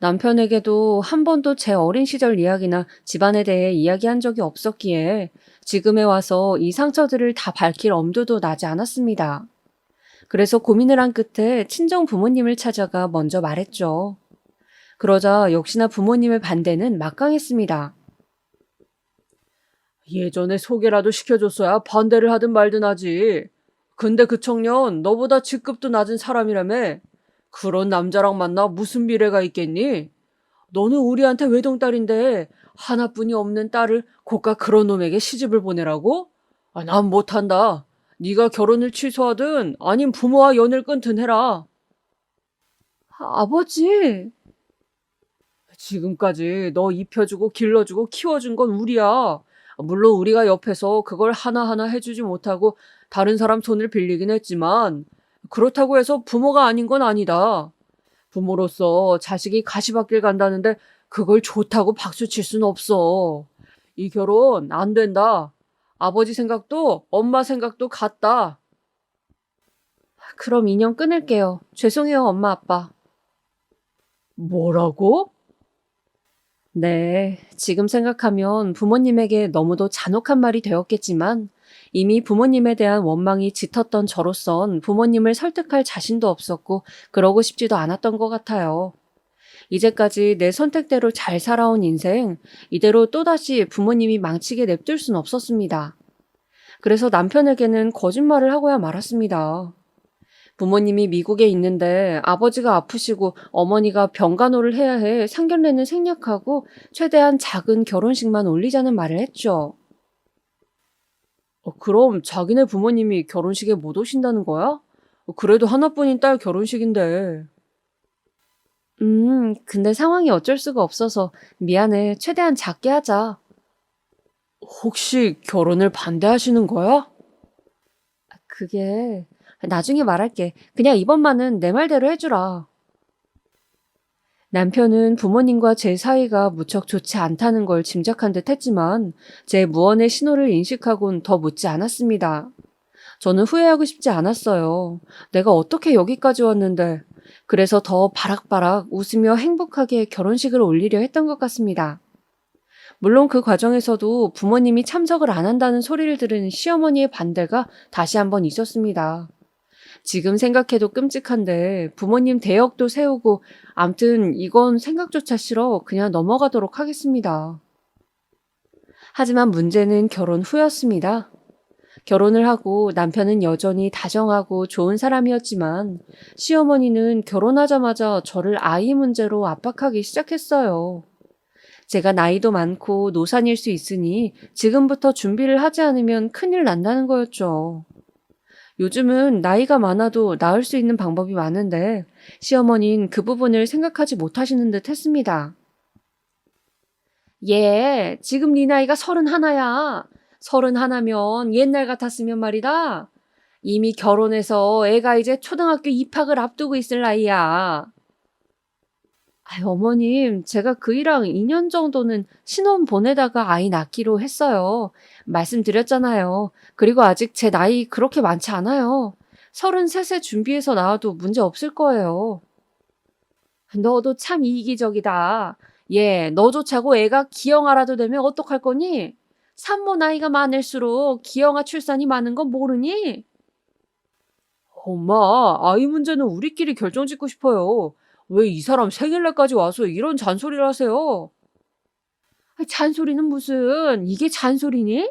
남편에게도 한 번도 제 어린 시절 이야기나 집안에 대해 이야기한 적이 없었기에 지금에 와서 이 상처들을 다 밝힐 엄두도 나지 않았습니다. 그래서 고민을 한 끝에 친정 부모님을 찾아가 먼저 말했죠. 그러자 역시나 부모님의 반대는 막강했습니다. 예전에 소개라도 시켜줬어야 반대를 하든 말든 하지. 근데 그 청년 너보다 직급도 낮은 사람이라며. 그런 남자랑 만나 무슨 미래가 있겠니? 너는 우리한테 외동딸인데 하나뿐이 없는 딸을 고가 그런 놈에게 시집을 보내라고? 난 못한다. 네가 결혼을 취소하든 아님 부모와 연을 끊든 해라. 아버지. 지금까지 너 입혀주고 길러주고 키워준 건 우리야. 물론 우리가 옆에서 그걸 하나하나 해주지 못하고 다른 사람 손을 빌리긴 했지만 그렇다고 해서 부모가 아닌 건 아니다. 부모로서 자식이 가시밭길 간다는데 그걸 좋다고 박수칠 순 없어. 이 결혼 안 된다. 아버지 생각도 엄마 생각도 같다. 그럼 인연 끊을게요. 죄송해요, 엄마, 아빠. 뭐라고? 네, 지금 생각하면 부모님에게 너무도 잔혹한 말이 되었겠지만 이미 부모님에 대한 원망이 짙었던 저로선 부모님을 설득할 자신도 없었고 그러고 싶지도 않았던 것 같아요. 이제까지 내 선택대로 잘 살아온 인생, 이대로 또다시 부모님이 망치게 냅둘 순 없었습니다. 그래서 남편에게는 거짓말을 하고야 말았습니다. 부모님이 미국에 있는데 아버지가 아프시고 어머니가 병간호를 해야 해 상견례는 생략하고 최대한 작은 결혼식만 올리자는 말을 했죠. 그럼 자기네 부모님이 결혼식에 못 오신다는 거야? 그래도 하나뿐인 딸 결혼식인데. 근데 상황이 어쩔 수가 없어서 미안해. 최대한 작게 하자. 혹시 결혼을 반대하시는 거야? 그게 나중에 말할게. 그냥 이번만은 내 말대로 해주라. 남편은 부모님과 제 사이가 무척 좋지 않다는 걸 짐작한 듯 했지만 제 무언의 신호를 인식하곤 더 묻지 않았습니다. 저는 후회하고 싶지 않았어요. 내가 어떻게 여기까지 왔는데. 그래서 더 바락바락 웃으며 행복하게 결혼식을 올리려 했던 것 같습니다. 물론 그 과정에서도 부모님이 참석을 안 한다는 소리를 들은 시어머니의 반대가 다시 한번 있었습니다. 지금 생각해도 끔찍한데 부모님 대역도 세우고 암튼 이건 생각조차 싫어 그냥 넘어가도록 하겠습니다. 하지만 문제는 결혼 후였습니다. 결혼을 하고 남편은 여전히 다정하고 좋은 사람이었지만 시어머니는 결혼하자마자 저를 아이 문제로 압박하기 시작했어요. 제가 나이도 많고 노산일 수 있으니 지금부터 준비를 하지 않으면 큰일 난다는 거였죠. 요즘은 나이가 많아도 낳을 수 있는 방법이 많은데 시어머니는 그 부분을 생각하지 못하시는 듯 했습니다. 얘, 지금 네 나이가 31야. 31면 옛날 같았으면 말이다. 이미 결혼해서 애가 이제 초등학교 입학을 앞두고 있을 나이야. 아유, 어머님, 제가 그이랑 2년 정도는 신혼 보내다가 아이 낳기로 했어요. 말씀드렸잖아요. 그리고 아직 제 나이 그렇게 많지 않아요. 33세 준비해서 나와도 문제 없을 거예요. 너도 참 이기적이다. 얘, 너조차고 애가 기형아라도 되면 어떡할 거니? 산모 나이가 많을수록 기형아 출산이 많은 건 모르니? 엄마, 아이 문제는 우리끼리 결정짓고 싶어요. 왜 이 사람 생일날까지 와서 이런 잔소리를 하세요? 잔소리는 무슨, 이게 잔소리니?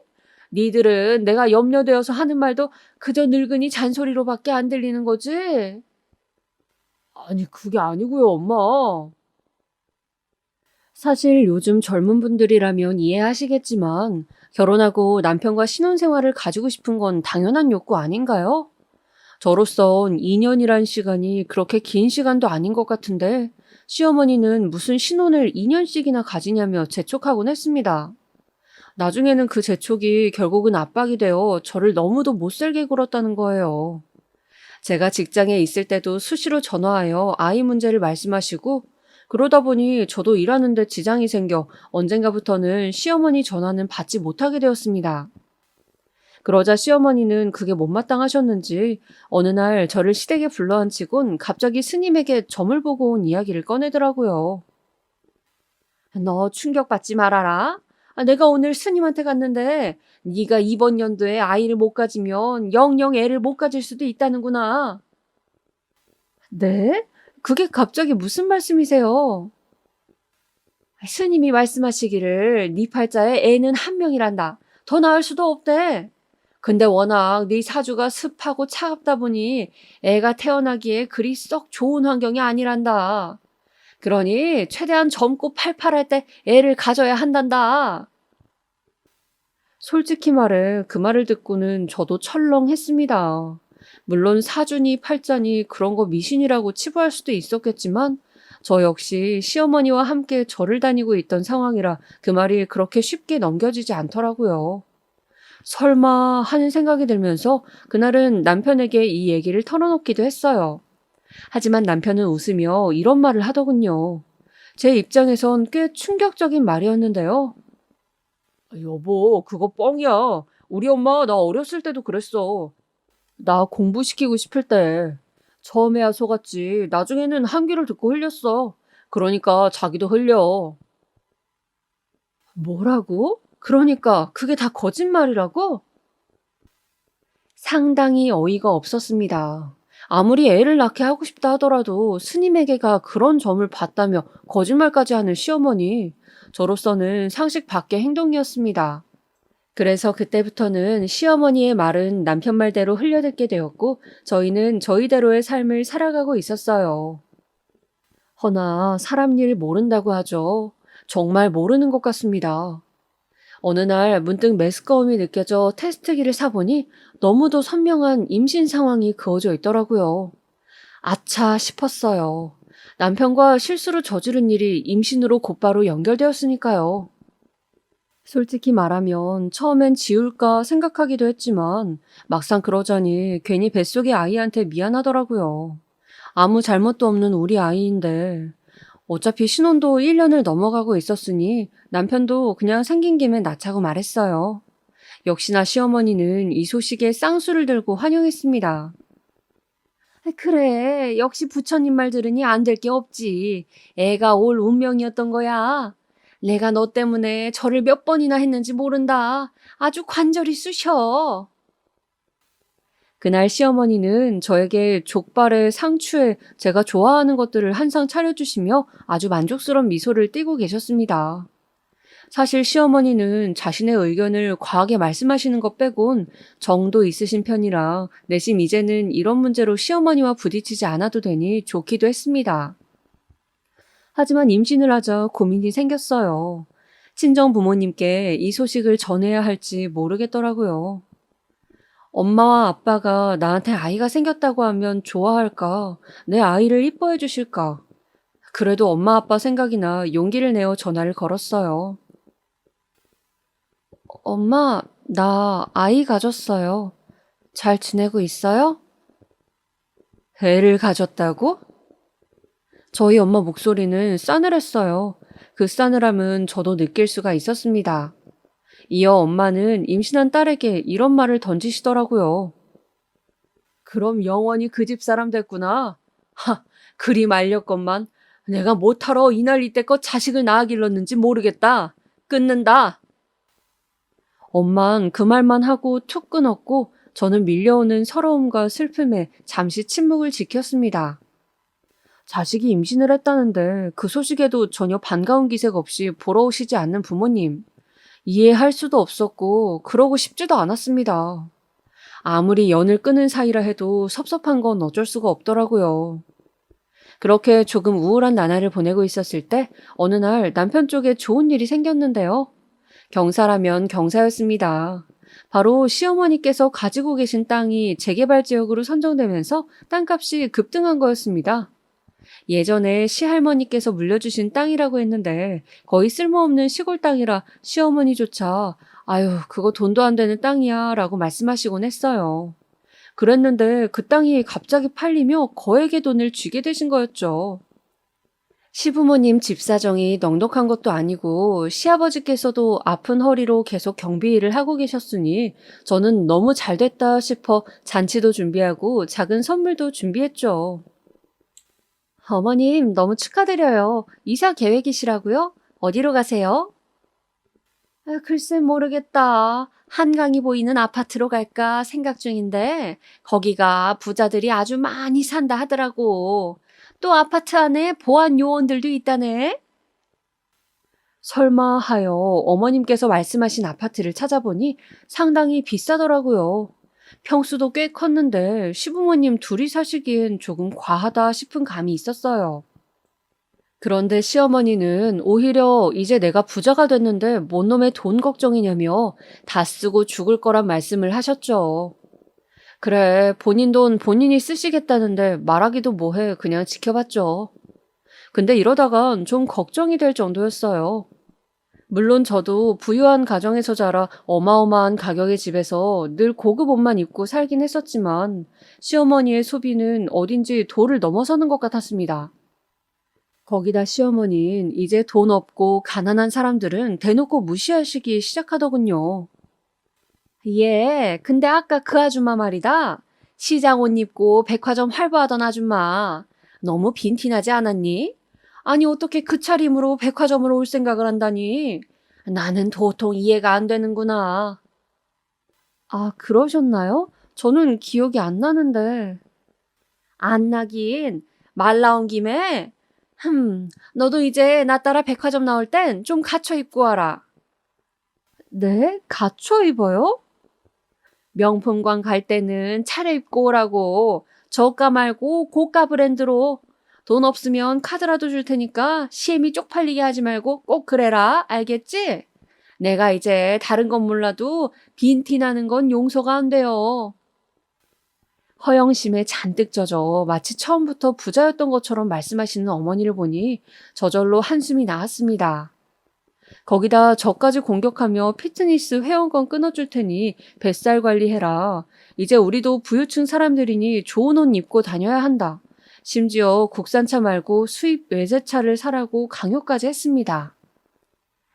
니들은 내가 염려되어서 하는 말도 그저 늙은이 잔소리로밖에 안 들리는 거지? 아니, 그게 아니고요, 엄마. 사실 요즘 젊은 분들이라면 이해하시겠지만 결혼하고 남편과 신혼생활을 가지고 싶은 건 당연한 욕구 아닌가요? 저로선 2년이란 시간이 그렇게 긴 시간도 아닌 것 같은데 시어머니는 무슨 신혼을 2년씩이나 가지냐며 재촉하곤 했습니다. 나중에는 그 재촉이 결국은 압박이 되어 저를 너무도 못살게 굴었다는 거예요. 제가 직장에 있을 때도 수시로 전화하여 아이 문제를 말씀하시고 그러다 보니 저도 일하는데 지장이 생겨 언젠가부터는 시어머니 전화는 받지 못하게 되었습니다. 그러자 시어머니는 그게 못마땅하셨는지 어느 날 저를 시댁에 불러앉히곤 갑자기 스님에게 점을 보고 온 이야기를 꺼내더라고요. 너 충격받지 말아라. 내가 오늘 스님한테 갔는데 네가 이번 연도에 아이를 못 가지면 영영 애를 못 가질 수도 있다는구나. 네? 그게 갑자기 무슨 말씀이세요? 스님이 말씀하시기를 네 팔자에 애는 한 명이란다. 더 낳을 수도 없대. 근데 워낙 네 사주가 습하고 차갑다 보니 애가 태어나기에 그리 썩 좋은 환경이 아니란다. 그러니 최대한 젊고 팔팔할 때 애를 가져야 한단다. 솔직히 말해 그 말을 듣고는 저도 철렁했습니다. 물론 사주니 팔자니 그런 거 미신이라고 치부할 수도 있었겠지만 저 역시 시어머니와 함께 절을 다니고 있던 상황이라 그 말이 그렇게 쉽게 넘겨지지 않더라고요. 설마 하는 생각이 들면서 그날은 남편에게 이 얘기를 털어놓기도 했어요. 하지만 남편은 웃으며 이런 말을 하더군요. 제 입장에선 꽤 충격적인 말이었는데요. 여보, 그거 뻥이야. 우리 엄마 나 어렸을 때도 그랬어. 나 공부시키고 싶을 때. 처음에야 속았지. 나중에는 한 귀를 듣고 흘렸어. 그러니까 자기도 흘려. 뭐라고? 그러니까 그게 다 거짓말이라고? 상당히 어이가 없었습니다. 아무리 애를 낳게 하고 싶다 하더라도 스님에게가 그런 점을 봤다며 거짓말까지 하는 시어머니. 저로서는 상식 밖의 행동이었습니다. 그래서 그때부터는 시어머니의 말은 남편 말대로 흘려듣게 되었고 저희는 저희대로의 삶을 살아가고 있었어요. 허나 사람 일 모른다고 하죠. 정말 모르는 것 같습니다. 어느 날 문득 메스꺼움이 느껴져 테스트기를 사보니 너무도 선명한 임신 상황이 그어져 있더라고요. 아차 싶었어요. 남편과 실수로 저지른 일이 임신으로 곧바로 연결되었으니까요. 솔직히 말하면 처음엔 지울까 생각하기도 했지만 막상 그러자니 괜히 뱃속의 아이한테 미안하더라고요. 아무 잘못도 없는 우리 아이인데 어차피 신혼도 1년을 넘어가고 있었으니 남편도 그냥 생긴 김에 낳자고 말했어요. 역시나 시어머니는 이 소식에 쌍수를 들고 환영했습니다. 그래, 역시 부처님 말 들으니 안 될 게 없지. 애가 올 운명이었던 거야. 내가 너 때문에 절을 몇 번이나 했는지 모른다. 아주 관절이 쑤셔. 그날 시어머니는 저에게 족발에 상추에 제가 좋아하는 것들을 한 상 차려주시며 아주 만족스러운 미소를 띠고 계셨습니다. 사실 시어머니는 자신의 의견을 과하게 말씀하시는 것 빼곤 정도 있으신 편이라 내심 이제는 이런 문제로 시어머니와 부딪히지 않아도 되니 좋기도 했습니다. 하지만 임신을 하자 고민이 생겼어요. 친정 부모님께 이 소식을 전해야 할지 모르겠더라고요. 엄마와 아빠가 나한테 아이가 생겼다고 하면 좋아할까? 내 아이를 이뻐해 주실까? 그래도 엄마 아빠 생각이나 용기를 내어 전화를 걸었어요. 엄마, 나 아이 가졌어요. 잘 지내고 있어요? 애를 가졌다고? 저희 엄마 목소리는 싸늘했어요. 그 싸늘함은 저도 느낄 수가 있었습니다. 이어 엄마는 임신한 딸에게 이런 말을 던지시더라고요. 그럼 영원히 그 집 사람 됐구나. 하, 그리 말렸건만. 내가 못하러 이날 이때껏 자식을 낳아 길렀는지 모르겠다. 끊는다. 엄만 그 말만 하고 툭 끊었고 저는 밀려오는 서러움과 슬픔에 잠시 침묵을 지켰습니다. 자식이 임신을 했다는데 그 소식에도 전혀 반가운 기색 없이 보러 오시지 않는 부모님. 이해할 수도 없었고 그러고 싶지도 않았습니다. 아무리 연을 끊은 사이라 해도 섭섭한 건 어쩔 수가 없더라고요. 그렇게 조금 우울한 나날을 보내고 있었을 때 어느 날 남편 쪽에 좋은 일이 생겼는데요. 경사라면 경사였습니다. 바로 시어머니께서 가지고 계신 땅이 재개발 지역으로 선정되면서 땅값이 급등한 거였습니다. 예전에 시할머니께서 물려주신 땅이라고 했는데 거의 쓸모없는 시골 땅이라 시어머니조차 아유, 그거 돈도 안 되는 땅이야 라고 말씀하시곤 했어요. 그랬는데 그 땅이 갑자기 팔리며 거액의 돈을 쥐게 되신 거였죠. 시부모님 집 사정이 넉넉한 것도 아니고 시아버지께서도 아픈 허리로 계속 경비 일을 하고 계셨으니 저는 너무 잘 됐다 싶어 잔치도 준비하고 작은 선물도 준비했죠. 어머님, 너무 축하드려요. 이사 계획이시라고요? 어디로 가세요? 글쎄 모르겠다. 한강이 보이는 아파트로 갈까 생각 중인데 거기가 부자들이 아주 많이 산다 하더라고. 또 아파트 안에 보안 요원들도 있다네. 설마 하여 어머님께서 말씀하신 아파트를 찾아보니 상당히 비싸더라고요. 평수도 꽤 컸는데 시부모님 둘이 사시기엔 조금 과하다 싶은 감이 있었어요. 그런데 시어머니는 오히려 이제 내가 부자가 됐는데 뭔 놈의 돈 걱정이냐며 다 쓰고 죽을 거란 말씀을 하셨죠. 그래, 본인 돈 본인이 쓰시겠다는데 말하기도 뭐해 그냥 지켜봤죠. 근데 이러다간 좀 걱정이 될 정도였어요. 물론 저도 부유한 가정에서 자라 어마어마한 가격의 집에서 늘 고급 옷만 입고 살긴 했었지만 시어머니의 소비는 어딘지 도를 넘어서는 것 같았습니다. 거기다 시어머니는 이제 돈 없고 가난한 사람들은 대놓고 무시하시기 시작하더군요. 예, 근데 아까 그 아줌마 말이다. 시장 옷 입고 백화점 활보하던 아줌마. 너무 빈티나지 않았니? 아니, 어떻게 그 차림으로 백화점으로 올 생각을 한다니? 나는 도통 이해가 안 되는구나. 아, 그러셨나요? 저는 기억이 안 나는데. 안 나긴. 말 나온 김에 너도 이제 나 따라 백화점 나올 땐 좀 갖춰 입고 와라. 네? 갖춰 입어요? 명품관 갈 때는 차려입고 오라고. 저가 말고 고가 브랜드로. 돈 없으면 카드라도 줄 테니까 시엠이 쪽팔리게 하지 말고 꼭 그래라. 알겠지? 내가 이제 다른 건 몰라도 빈티 나는 건 용서가 안 돼요. 허영심에 잔뜩 젖어 마치 처음부터 부자였던 것처럼 말씀하시는 어머니를 보니 저절로 한숨이 나왔습니다. 거기다 저까지 공격하며 피트니스 회원권 끊어줄 테니 뱃살 관리해라. 이제 우리도 부유층 사람들이니 좋은 옷 입고 다녀야 한다. 심지어 국산차 말고 수입 외제차를 사라고 강요까지 했습니다.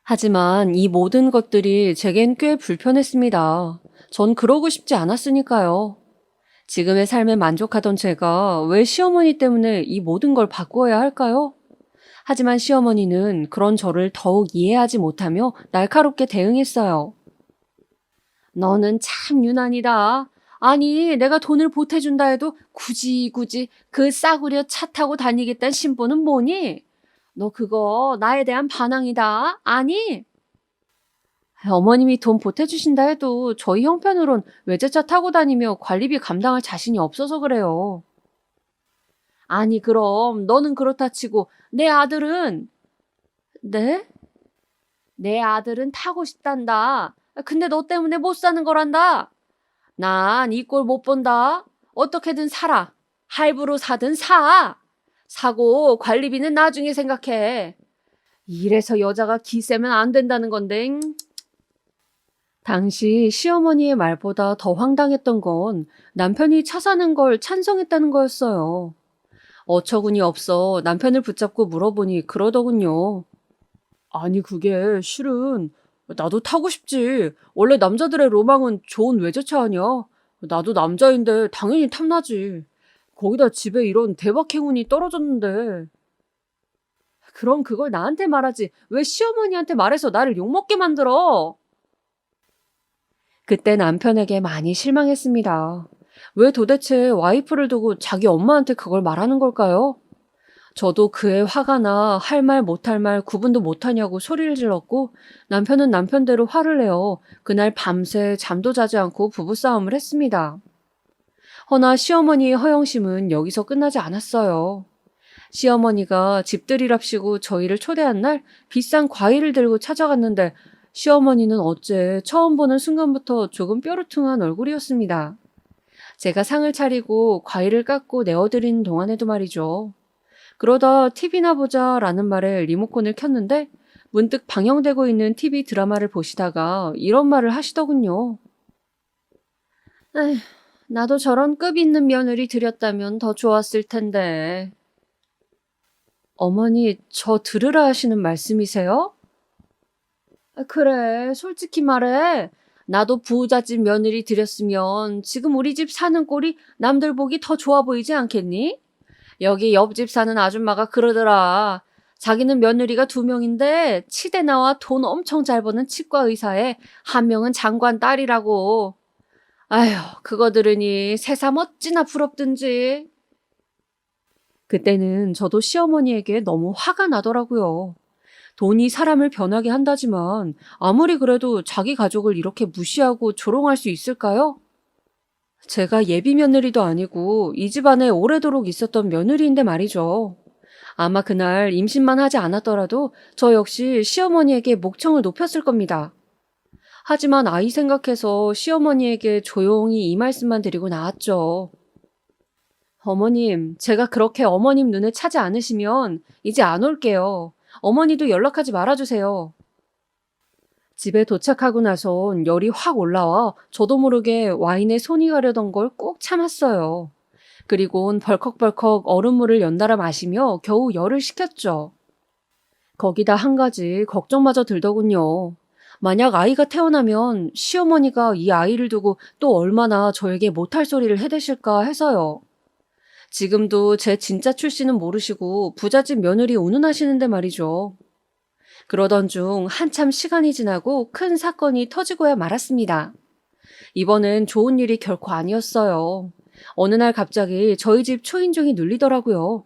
하지만 이 모든 것들이 제겐 꽤 불편했습니다. 전 그러고 싶지 않았으니까요. 지금의 삶에 만족하던 제가 왜 시어머니 때문에 이 모든 걸 바꾸어야 할까요? 하지만 시어머니는 그런 저를 더욱 이해하지 못하며 날카롭게 대응했어요. 너는 참 유난이다. 아니, 내가 돈을 보태준다 해도 굳이 그 싸구려 차 타고 다니겠다는 심보는 뭐니? 너 그거 나에 대한 반항이다. 아니? 어머님이 돈 보태주신다 해도 저희 형편으론 외제차 타고 다니며 관리비 감당할 자신이 없어서 그래요. 아니, 그럼 너는 그렇다 치고 내 아들은. 네? 내 아들은 타고 싶단다. 근데 너 때문에 못 사는 거란다. 난 이 꼴 못 본다. 어떻게든 살아. 할부로 사든 사. 사고 관리비는 나중에 생각해. 이래서 여자가 기세면 안 된다는 건데. 당시 시어머니의 말보다 더 황당했던 건 남편이 차 사는 걸 찬성했다는 거였어요. 어처구니 없어 남편을 붙잡고 물어보니 그러더군요. 아니, 그게 실은 나도 타고 싶지. 원래 남자들의 로망은 좋은 외제차 아니야. 나도 남자인데 당연히 탐나지. 거기다 집에 이런 대박 행운이 떨어졌는데. 그럼 그걸 나한테 말하지. 왜 시어머니한테 말해서 나를 욕먹게 만들어? 그때 남편에게 많이 실망했습니다. 왜 도대체 와이프를 두고 자기 엄마한테 그걸 말하는 걸까요? 저도 그의 화가 나 할 말 못할 말 구분도 못하냐고 소리를 질렀고 남편은 남편대로 화를 내어 그날 밤새 잠도 자지 않고 부부싸움을 했습니다. 허나 시어머니의 허영심은 여기서 끝나지 않았어요. 시어머니가 집들이랍시고 저희를 초대한 날 비싼 과일을 들고 찾아갔는데 시어머니는 어째 처음 보는 순간부터 조금 뾰루퉁한 얼굴이었습니다. 제가 상을 차리고 과일을 깎고 내어드리는 동안에도 말이죠. 그러다 TV나 보자 라는 말에 리모컨을 켰는데 문득 방영되고 있는 TV 드라마를 보시다가 이런 말을 하시더군요. 에휴, 나도 저런 급 있는 며느리 들였다면 더 좋았을 텐데. 어머니, 저 들으라 하시는 말씀이세요? 그래, 솔직히 말해. 나도 부잣집 며느리 들였으면 지금 우리 집 사는 꼴이 남들 보기 더 좋아 보이지 않겠니? 여기 옆집 사는 아줌마가 그러더라. 자기는 며느리가 2명인데 치대 나와 돈 엄청 잘 버는 치과 의사에 한 명은 장관 딸이라고. 아휴, 그거 들으니 새삼 어찌나 부럽든지. 그때는 저도 시어머니에게 너무 화가 나더라고요. 돈이 사람을 변하게 한다지만 아무리 그래도 자기 가족을 이렇게 무시하고 조롱할 수 있을까요? 제가 예비 며느리도 아니고 이 집안에 오래도록 있었던 며느리인데 말이죠. 아마 그날 임신만 하지 않았더라도 저 역시 시어머니에게 목청을 높였을 겁니다. 하지만 아이 생각해서 시어머니에게 조용히 이 말씀만 드리고 나왔죠. 어머님, 제가 그렇게 어머님 눈에 차지 않으시면 이제 안 올게요. 어머니도 연락하지 말아주세요. 집에 도착하고 나선 열이 확 올라와 저도 모르게 와인에 손이 가려던 걸 꾹 참았어요. 그리곤 벌컥벌컥 얼음물을 연달아 마시며 겨우 열을 식혔죠. 거기다 한 가지 걱정마저 들더군요. 만약 아이가 태어나면 시어머니가 이 아이를 두고 또 얼마나 저에게 못할 소리를 해대실까 해서요. 지금도 제 진짜 출신은 모르시고 부잣집 며느리 운운하시는데 말이죠. 그러던 중 한참 시간이 지나고 큰 사건이 터지고야 말았습니다. 이번엔 좋은 일이 결코 아니었어요. 어느 날 갑자기 저희 집 초인종이 눌리더라고요.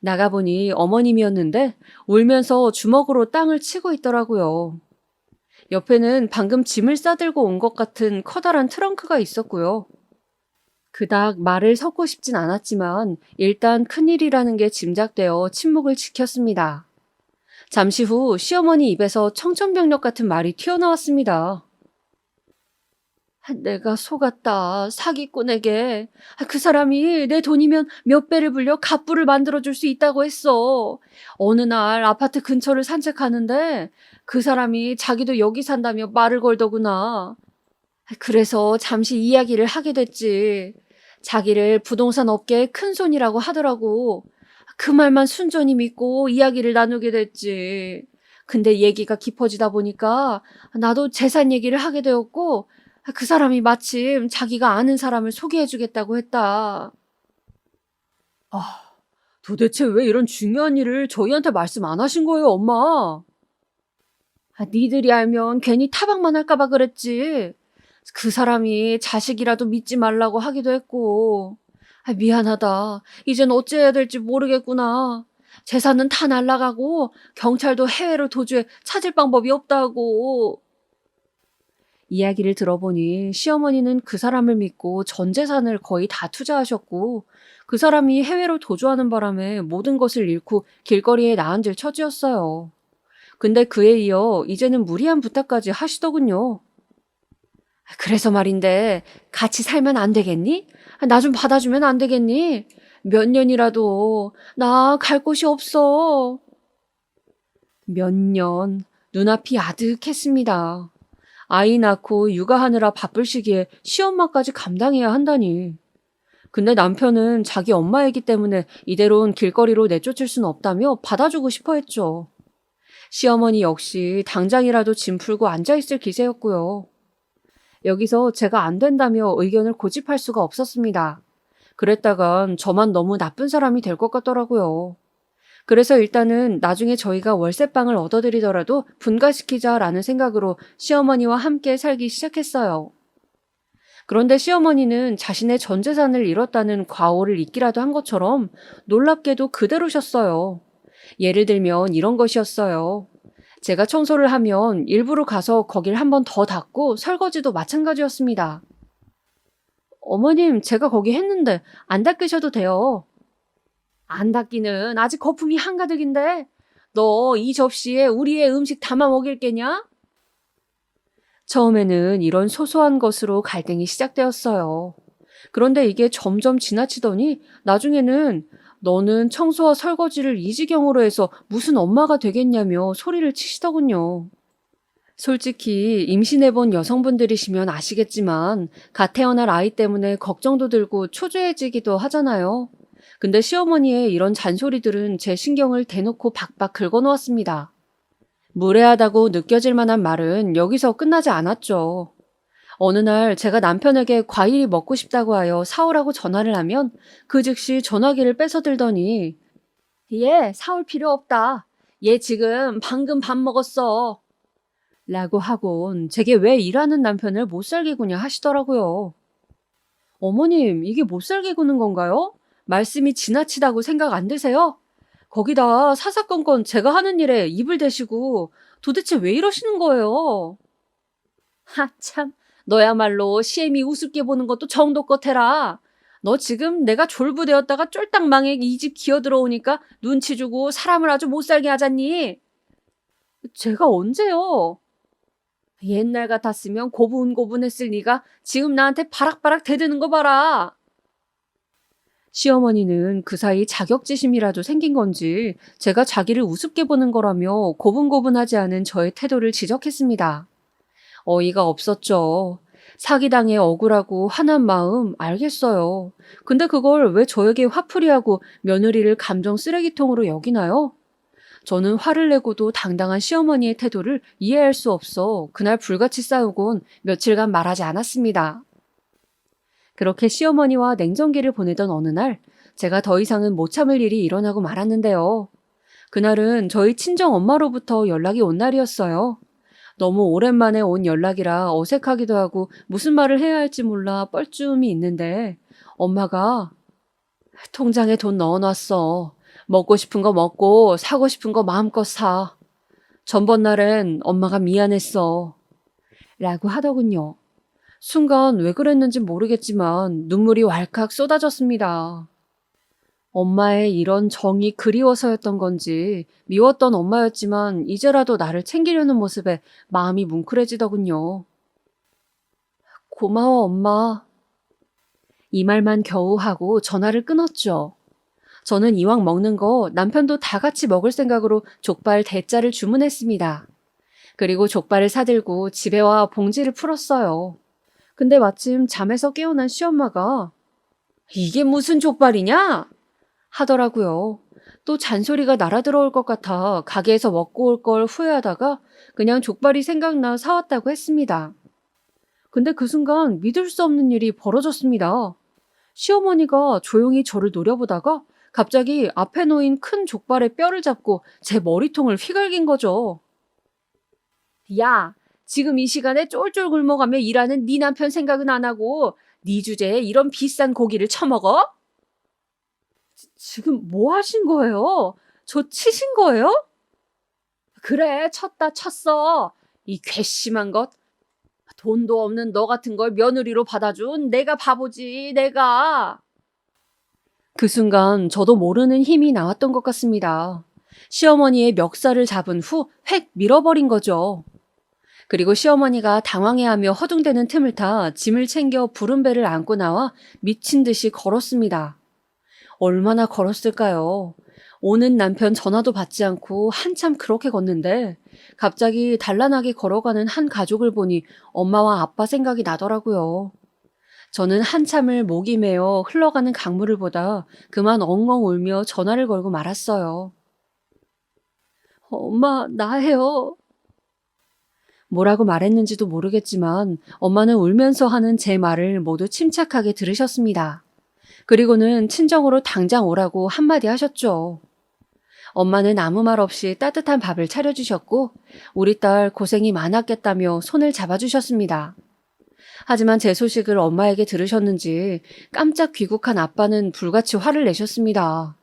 나가보니 어머님이었는데 울면서 주먹으로 땅을 치고 있더라고요. 옆에는 방금 짐을 싸들고 온 것 같은 커다란 트렁크가 있었고요. 그닥 말을 섞고 싶진 않았지만 일단 큰일이라는 게 짐작되어 침묵을 지켰습니다. 잠시 후 시어머니 입에서 청천벽력 같은 말이 튀어나왔습니다. 내가 속았다. 사기꾼에게. 그 사람이 내 돈이면 몇 배를 불려 갑부를 만들어줄 수 있다고 했어. 어느 날 아파트 근처를 산책하는데 그 사람이 자기도 여기 산다며 말을 걸더구나. 그래서 잠시 이야기를 하게 됐지. 자기를 부동산 업계의 큰손이라고 하더라고. 그 말만 순전히 믿고 이야기를 나누게 됐지. 근데 얘기가 깊어지다 보니까 나도 재산 얘기를 하게 되었고 그 사람이 마침 자기가 아는 사람을 소개해주겠다고 했다. 도대체 왜 이런 중요한 일을 저희한테 말씀 안 하신 거예요, 엄마? 니들이 알면 괜히 타박만 할까봐 그랬지. 그 사람이 자식이라도 믿지 말라고 하기도 했고. 미안하다. 이젠 어찌해야 될지 모르겠구나. 재산은 다 날라가고 경찰도 해외로 도주해 찾을 방법이 없다고. 이야기를 들어보니 시어머니는 그 사람을 믿고 전 재산을 거의 다 투자하셨고 그 사람이 해외로 도주하는 바람에 모든 것을 잃고 길거리에 나앉을 처지였어요. 근데 그에 이어 이제는 무리한 부탁까지 하시더군요. 그래서 말인데 같이 살면 안 되겠니? 나 좀 받아주면 안 되겠니? 몇 년이라도 나 갈 곳이 없어. 몇 년, 눈앞이 아득했습니다. 아이 낳고 육아하느라 바쁠 시기에 시엄마까지 감당해야 한다니. 근데 남편은 자기 엄마이기 때문에 이대로는 길거리로 내쫓을 순 없다며 받아주고 싶어 했죠. 시어머니 역시 당장이라도 짐 풀고 앉아있을 기세였고요. 여기서 제가 안 된다며 의견을 고집할 수가 없었습니다. 그랬다간 저만 너무 나쁜 사람이 될 것 같더라고요. 그래서 일단은 나중에 저희가 월세방을 얻어드리더라도 분가시키자라는 생각으로 시어머니와 함께 살기 시작했어요. 그런데 시어머니는 자신의 전 재산을 잃었다는 과오를 잊기라도 한 것처럼 놀랍게도 그대로셨어요. 예를 들면 이런 것이었어요. 제가 청소를 하면 일부러 가서 거길 한 번 더 닦고 설거지도 마찬가지였습니다. 어머님, 제가 거기 했는데 안 닦으셔도 돼요. 안 닦기는 아직 거품이 한가득인데 너 이 접시에 우리의 음식 담아 먹일 게냐? 처음에는 이런 소소한 것으로 갈등이 시작되었어요. 그런데 이게 점점 지나치더니 나중에는 너는 청소와 설거지를 이 지경으로 해서 무슨 엄마가 되겠냐며 소리를 치시더군요. 솔직히 임신해본 여성분들이시면 아시겠지만 갓 태어날 아이 때문에 걱정도 들고 초조해지기도 하잖아요. 근데 시어머니의 이런 잔소리들은 제 신경을 대놓고 박박 긁어놓았습니다. 무례하다고 느껴질 만한 말은 여기서 끝나지 않았죠. 어느 날 제가 남편에게 과일이 먹고 싶다고 하여 사오라고 전화를 하면 그 즉시 전화기를 뺏어들더니 얘 사올 필요 없다. 얘 지금 방금 밥 먹었어. 라고 하곤 제게 왜 일하는 남편을 못살게 구냐 하시더라고요. 어머님, 이게 못살게 구는 건가요? 말씀이 지나치다고 생각 안 드세요? 거기다 사사건건 제가 하는 일에 입을 대시고 도대체 왜 이러시는 거예요? 참, 너야말로 시애미 우습게 보는 것도 정도껏 해라. 너 지금 내가 졸부되었다가 쫄딱 망해 이 집 기어들어오니까 눈치 주고 사람을 아주 못살게 하잖니. 제가 언제요? 옛날 같았으면 고분고분했을 네가 지금 나한테 바락바락 대드는 거 봐라. 시어머니는 그 사이 자격지심이라도 생긴 건지 제가 자기를 우습게 보는 거라며 고분고분하지 않은 저의 태도를 지적했습니다. 어이가 없었죠. 사기당해 억울하고 화난 마음 알겠어요. 근데 그걸 왜 저에게 화풀이하고 며느리를 감정 쓰레기통으로 여기나요? 저는 화를 내고도 당당한 시어머니의 태도를 이해할 수 없어 그날 불같이 싸우곤 며칠간 말하지 않았습니다. 그렇게 시어머니와 냉정기를 보내던 어느 날 제가 더 이상은 못 참을 일이 일어나고 말았는데요. 그날은 저희 친정 엄마로부터 연락이 온 날이었어요. 너무 오랜만에 온 연락이라 어색하기도 하고 무슨 말을 해야 할지 몰라 뻘쭘이 있는데 엄마가 통장에 돈 넣어놨어. 먹고 싶은 거 먹고 사고 싶은 거 마음껏 사. 전번날엔 엄마가 미안했어. 라고 하더군요. 순간 왜 그랬는지 모르겠지만 눈물이 왈칵 쏟아졌습니다. 엄마의 이런 정이 그리워서였던 건지 미웠던 엄마였지만 이제라도 나를 챙기려는 모습에 마음이 뭉클해지더군요. 고마워, 엄마. 이 말만 겨우 하고 전화를 끊었죠. 저는 이왕 먹는 거 남편도 다 같이 먹을 생각으로 족발 대짜를 주문했습니다. 그리고 족발을 사들고 집에 와 봉지를 풀었어요. 근데 마침 잠에서 깨어난 시엄마가 이게 무슨 족발이냐? 하더라고요. 또 잔소리가 날아들어올 것 같아 가게에서 먹고 올 걸 후회하다가 그냥 족발이 생각나 사왔다고 했습니다. 근데 그 순간 믿을 수 없는 일이 벌어졌습니다. 시어머니가 조용히 저를 노려보다가 갑자기 앞에 놓인 큰 족발의 뼈를 잡고 제 머리통을 휘갈긴 거죠. 야, 지금 이 시간에 쫄쫄 굶어가며 일하는 네 남편 생각은 안 하고 네 주제에 이런 비싼 고기를 처먹어? 지금 뭐 하신 거예요? 저 치신 거예요? 그래, 쳤다 쳤어. 이 괘씸한 것. 돈도 없는 너 같은 걸 며느리로 받아준 내가 바보지, 내가. 그 순간 저도 모르는 힘이 나왔던 것 같습니다. 시어머니의 멱살을 잡은 후 획 밀어버린 거죠. 그리고 시어머니가 당황해하며 허둥대는 틈을 타 짐을 챙겨 부른 배를 안고 나와 미친 듯이 걸었습니다. 얼마나 걸었을까요? 오는 남편 전화도 받지 않고 한참 그렇게 걷는데 갑자기 단란하게 걸어가는 한 가족을 보니 엄마와 아빠 생각이 나더라고요. 저는 한참을 목이 메어 흘러가는 강물을 보다 그만 엉엉 울며 전화를 걸고 말았어요. 엄마, 나예요. 뭐라고 말했는지도 모르겠지만 엄마는 울면서 하는 제 말을 모두 침착하게 들으셨습니다. 그리고는 친정으로 당장 오라고 한마디 하셨죠. 엄마는 아무 말 없이 따뜻한 밥을 차려주셨고 우리 딸 고생이 많았겠다며 손을 잡아주셨습니다. 하지만 제 소식을 엄마에게 들으셨는지 깜짝 귀국한 아빠는 불같이 화를 내셨습니다.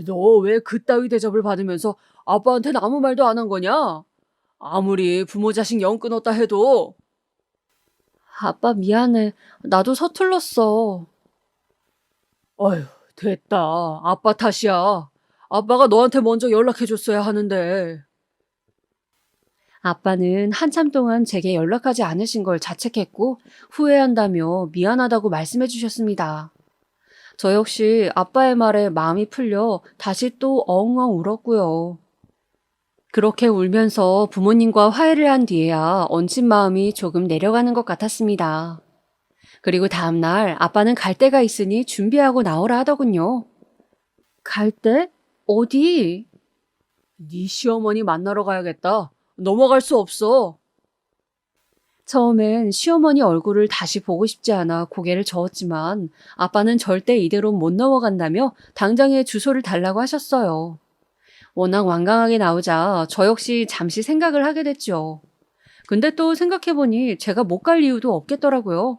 너 왜 그따위 대접을 받으면서 아빠한테는 아무 말도 안 한 거냐? 아무리 부모 자식 영 끊었다 해도. 아빠 미안해. 나도 서툴렀어. 어휴, 됐다. 아빠 탓이야. 아빠가 너한테 먼저 연락해줬어야 하는데. 아빠는 한참 동안 제게 연락하지 않으신 걸 자책했고 후회한다며 미안하다고 말씀해 주셨습니다. 저 역시 아빠의 말에 마음이 풀려 다시 또 엉엉 울었고요. 그렇게 울면서 부모님과 화해를 한 뒤에야 얹힌 마음이 조금 내려가는 것 같았습니다. 그리고 다음날 아빠는 갈 데가 있으니 준비하고 나오라 하더군요. 갈 데? 어디? 네 시어머니 만나러 가야겠다. 넘어갈 수 없어. 처음엔 시어머니 얼굴을 다시 보고 싶지 않아 고개를 저었지만 아빠는 절대 이대로 못 넘어간다며 당장에 주소를 달라고 하셨어요. 워낙 완강하게 나오자 저 역시 잠시 생각을 하게 됐죠. 근데 또 생각해보니 제가 못 갈 이유도 없겠더라고요.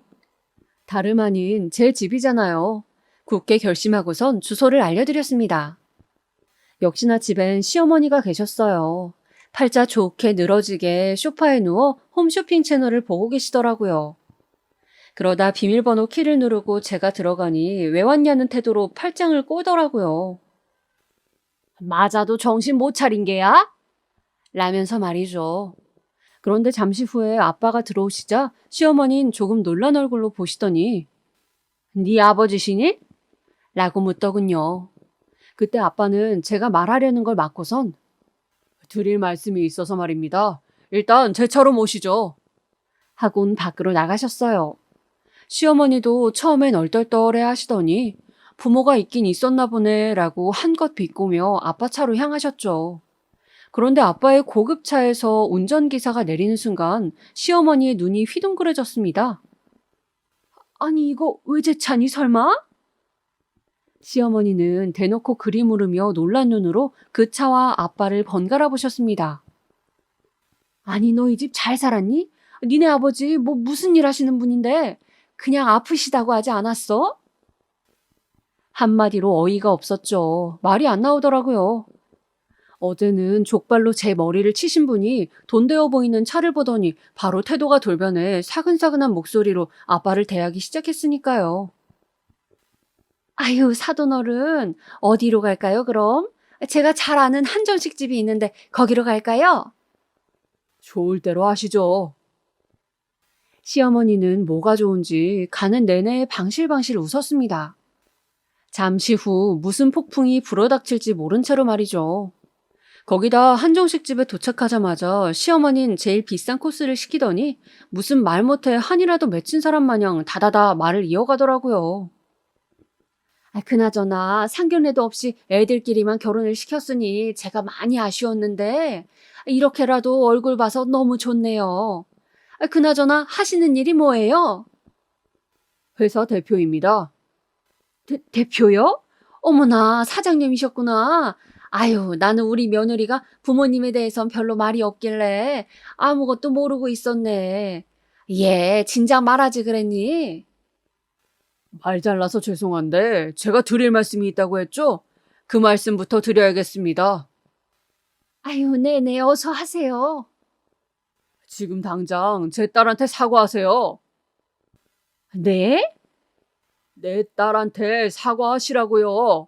다름 아닌 제 집이잖아요. 굳게 결심하고선 주소를 알려드렸습니다. 역시나 집엔 시어머니가 계셨어요. 팔자 좋게 늘어지게 소파에 누워 홈쇼핑 채널을 보고 계시더라고요. 그러다 비밀번호 키를 누르고 제가 들어가니 왜 왔냐는 태도로 팔짱을 꼬더라고요. 맞아도 정신 못 차린 게야? 라면서 말이죠. 그런데 잠시 후에 아빠가 들어오시자 시어머니는 조금 놀란 얼굴로 보시더니 네 아버지시니? 라고 묻더군요. 그때 아빠는 제가 말하려는 걸 막고선 드릴 말씀이 있어서 말입니다. 일단 제 차로 모시죠. 하곤 밖으로 나가셨어요. 시어머니도 처음엔 얼떨떨해 하시더니 부모가 있긴 있었나 보네 라고 한껏 비꼬며 아빠 차로 향하셨죠. 그런데 아빠의 고급차에서 운전기사가 내리는 순간 시어머니의 눈이 휘둥그레졌습니다. 아니 이거 왜 제 차니 설마? 시어머니는 대놓고 그리 물으며 놀란 눈으로 그 차와 아빠를 번갈아 보셨습니다. 아니 너 이 집 잘 살았니? 니네 아버지 뭐 무슨 일 하시는 분인데 그냥 아프시다고 하지 않았어? 한마디로 어이가 없었죠. 말이 안 나오더라고요. 어제는 족발로 제 머리를 치신 분이 돈 되어 보이는 차를 보더니 바로 태도가 돌변해 사근사근한 목소리로 아빠를 대하기 시작했으니까요. 아유, 사돈어른, 어디로 갈까요, 그럼? 제가 잘 아는 한정식집이 있는데 거기로 갈까요? 좋을 대로 하시죠. 시어머니는 뭐가 좋은지 가는 내내 방실방실 웃었습니다. 잠시 후 무슨 폭풍이 불어닥칠지 모른 채로 말이죠. 거기다 한정식집에 도착하자마자 시어머니는 제일 비싼 코스를 시키더니 무슨 말 못해 한이라도 맺힌 사람 마냥 다다다 말을 이어가더라고요. 그나저나 상견례도 없이 애들끼리만 결혼을 시켰으니 제가 많이 아쉬웠는데 이렇게라도 얼굴 봐서 너무 좋네요. 그나저나 하시는 일이 뭐예요? 회사 대표입니다. 대표요? 어머나 사장님이셨구나. 아유, 나는 우리 며느리가 부모님에 대해선 별로 말이 없길래 아무것도 모르고 있었네. 얘 진작 말하지 그랬니? 말 잘나서 죄송한데 제가 드릴 말씀이 있다고 했죠? 그 말씀부터 드려야겠습니다. 아유, 네네, 어서 하세요. 지금 당장 제 딸한테 사과하세요. 네? 내 딸한테 사과하시라고요.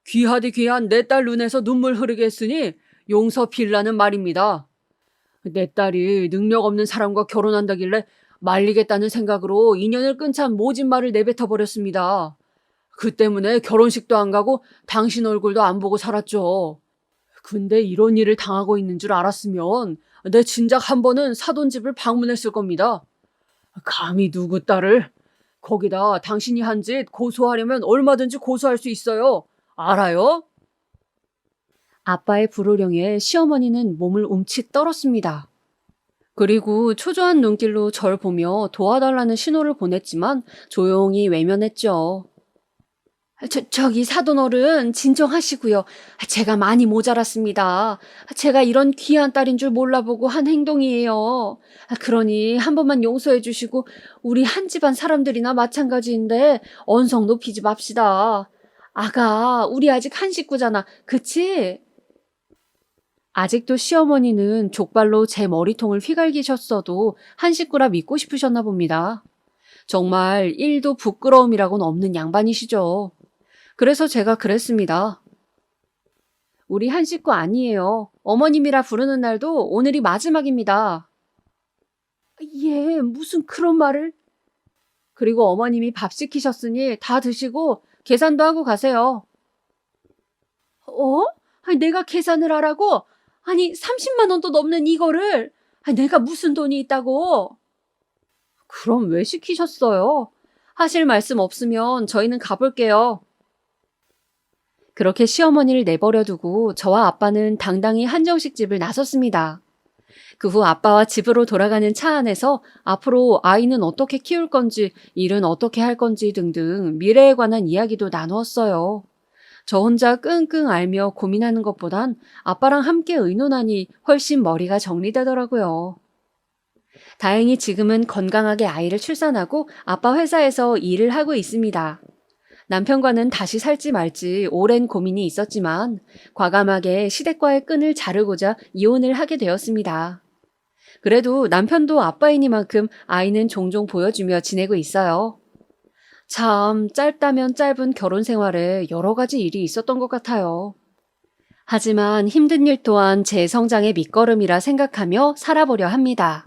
귀하디 귀한 내 딸 눈에서 눈물 흐르게 했으니 용서 빌라는 말입니다. 내 딸이 능력 없는 사람과 결혼한다길래 말리겠다는 생각으로 인연을 끊자 모진 말을 내뱉어 버렸습니다. 그 때문에 결혼식도 안 가고 당신 얼굴도 안 보고 살았죠. 근데 이런 일을 당하고 있는 줄 알았으면 내 진작 한 번은 사돈 집을 방문했을 겁니다. 감히 누구 딸을? 거기다 당신이 한 짓 고소하려면 얼마든지 고소할 수 있어요. 알아요? 아빠의 불호령에 시어머니는 몸을 움칫 떨었습니다. 그리고 초조한 눈길로 절 보며 도와달라는 신호를 보냈지만 조용히 외면했죠. 저기 사돈 어른 진정하시고요. 제가 많이 모자랐습니다. 제가 이런 귀한 딸인 줄 몰라보고 한 행동이에요. 그러니 한 번만 용서해 주시고 우리 한 집안 사람들이나 마찬가지인데 언성 높이지 맙시다. 아가, 우리 아직 한 식구잖아. 그치? 아직도 시어머니는 족발로 제 머리통을 휘갈기셨어도 한 식구라 믿고 싶으셨나 봅니다. 정말 1도 부끄러움이라고는 없는 양반이시죠. 그래서 제가 그랬습니다. 우리 한 식구 아니에요. 어머님이라 부르는 날도 오늘이 마지막입니다. 예, 무슨 그런 말을? 그리고 어머님이 밥 시키셨으니 다 드시고 계산도 하고 가세요. 어? 아니, 내가 계산을 하라고? 아니, 30만 원도 넘는 이거를 아니, 내가 무슨 돈이 있다고? 그럼 왜 시키셨어요? 하실 말씀 없으면 저희는 가볼게요. 그렇게 시어머니를 내버려 두고 저와 아빠는 당당히 한정식 집을 나섰습니다. 그 후 아빠와 집으로 돌아가는 차 안에서 앞으로 아이는 어떻게 키울 건지, 일은 어떻게 할 건지 등등 미래에 관한 이야기도 나누었어요. 저 혼자 끙끙 앓며 고민하는 것보단 아빠랑 함께 의논하니 훨씬 머리가 정리되더라고요. 다행히 지금은 건강하게 아이를 출산하고 아빠 회사에서 일을 하고 있습니다. 남편과는 다시 살지 말지 오랜 고민이 있었지만 과감하게 시댁과의 끈을 자르고자 이혼을 하게 되었습니다. 그래도 남편도 아빠이니만큼 아이는 종종 보여주며 지내고 있어요. 참 짧다면 짧은 결혼 생활에 여러 가지 일이 있었던 것 같아요. 하지만 힘든 일 또한 제 성장의 밑거름이라 생각하며 살아보려 합니다.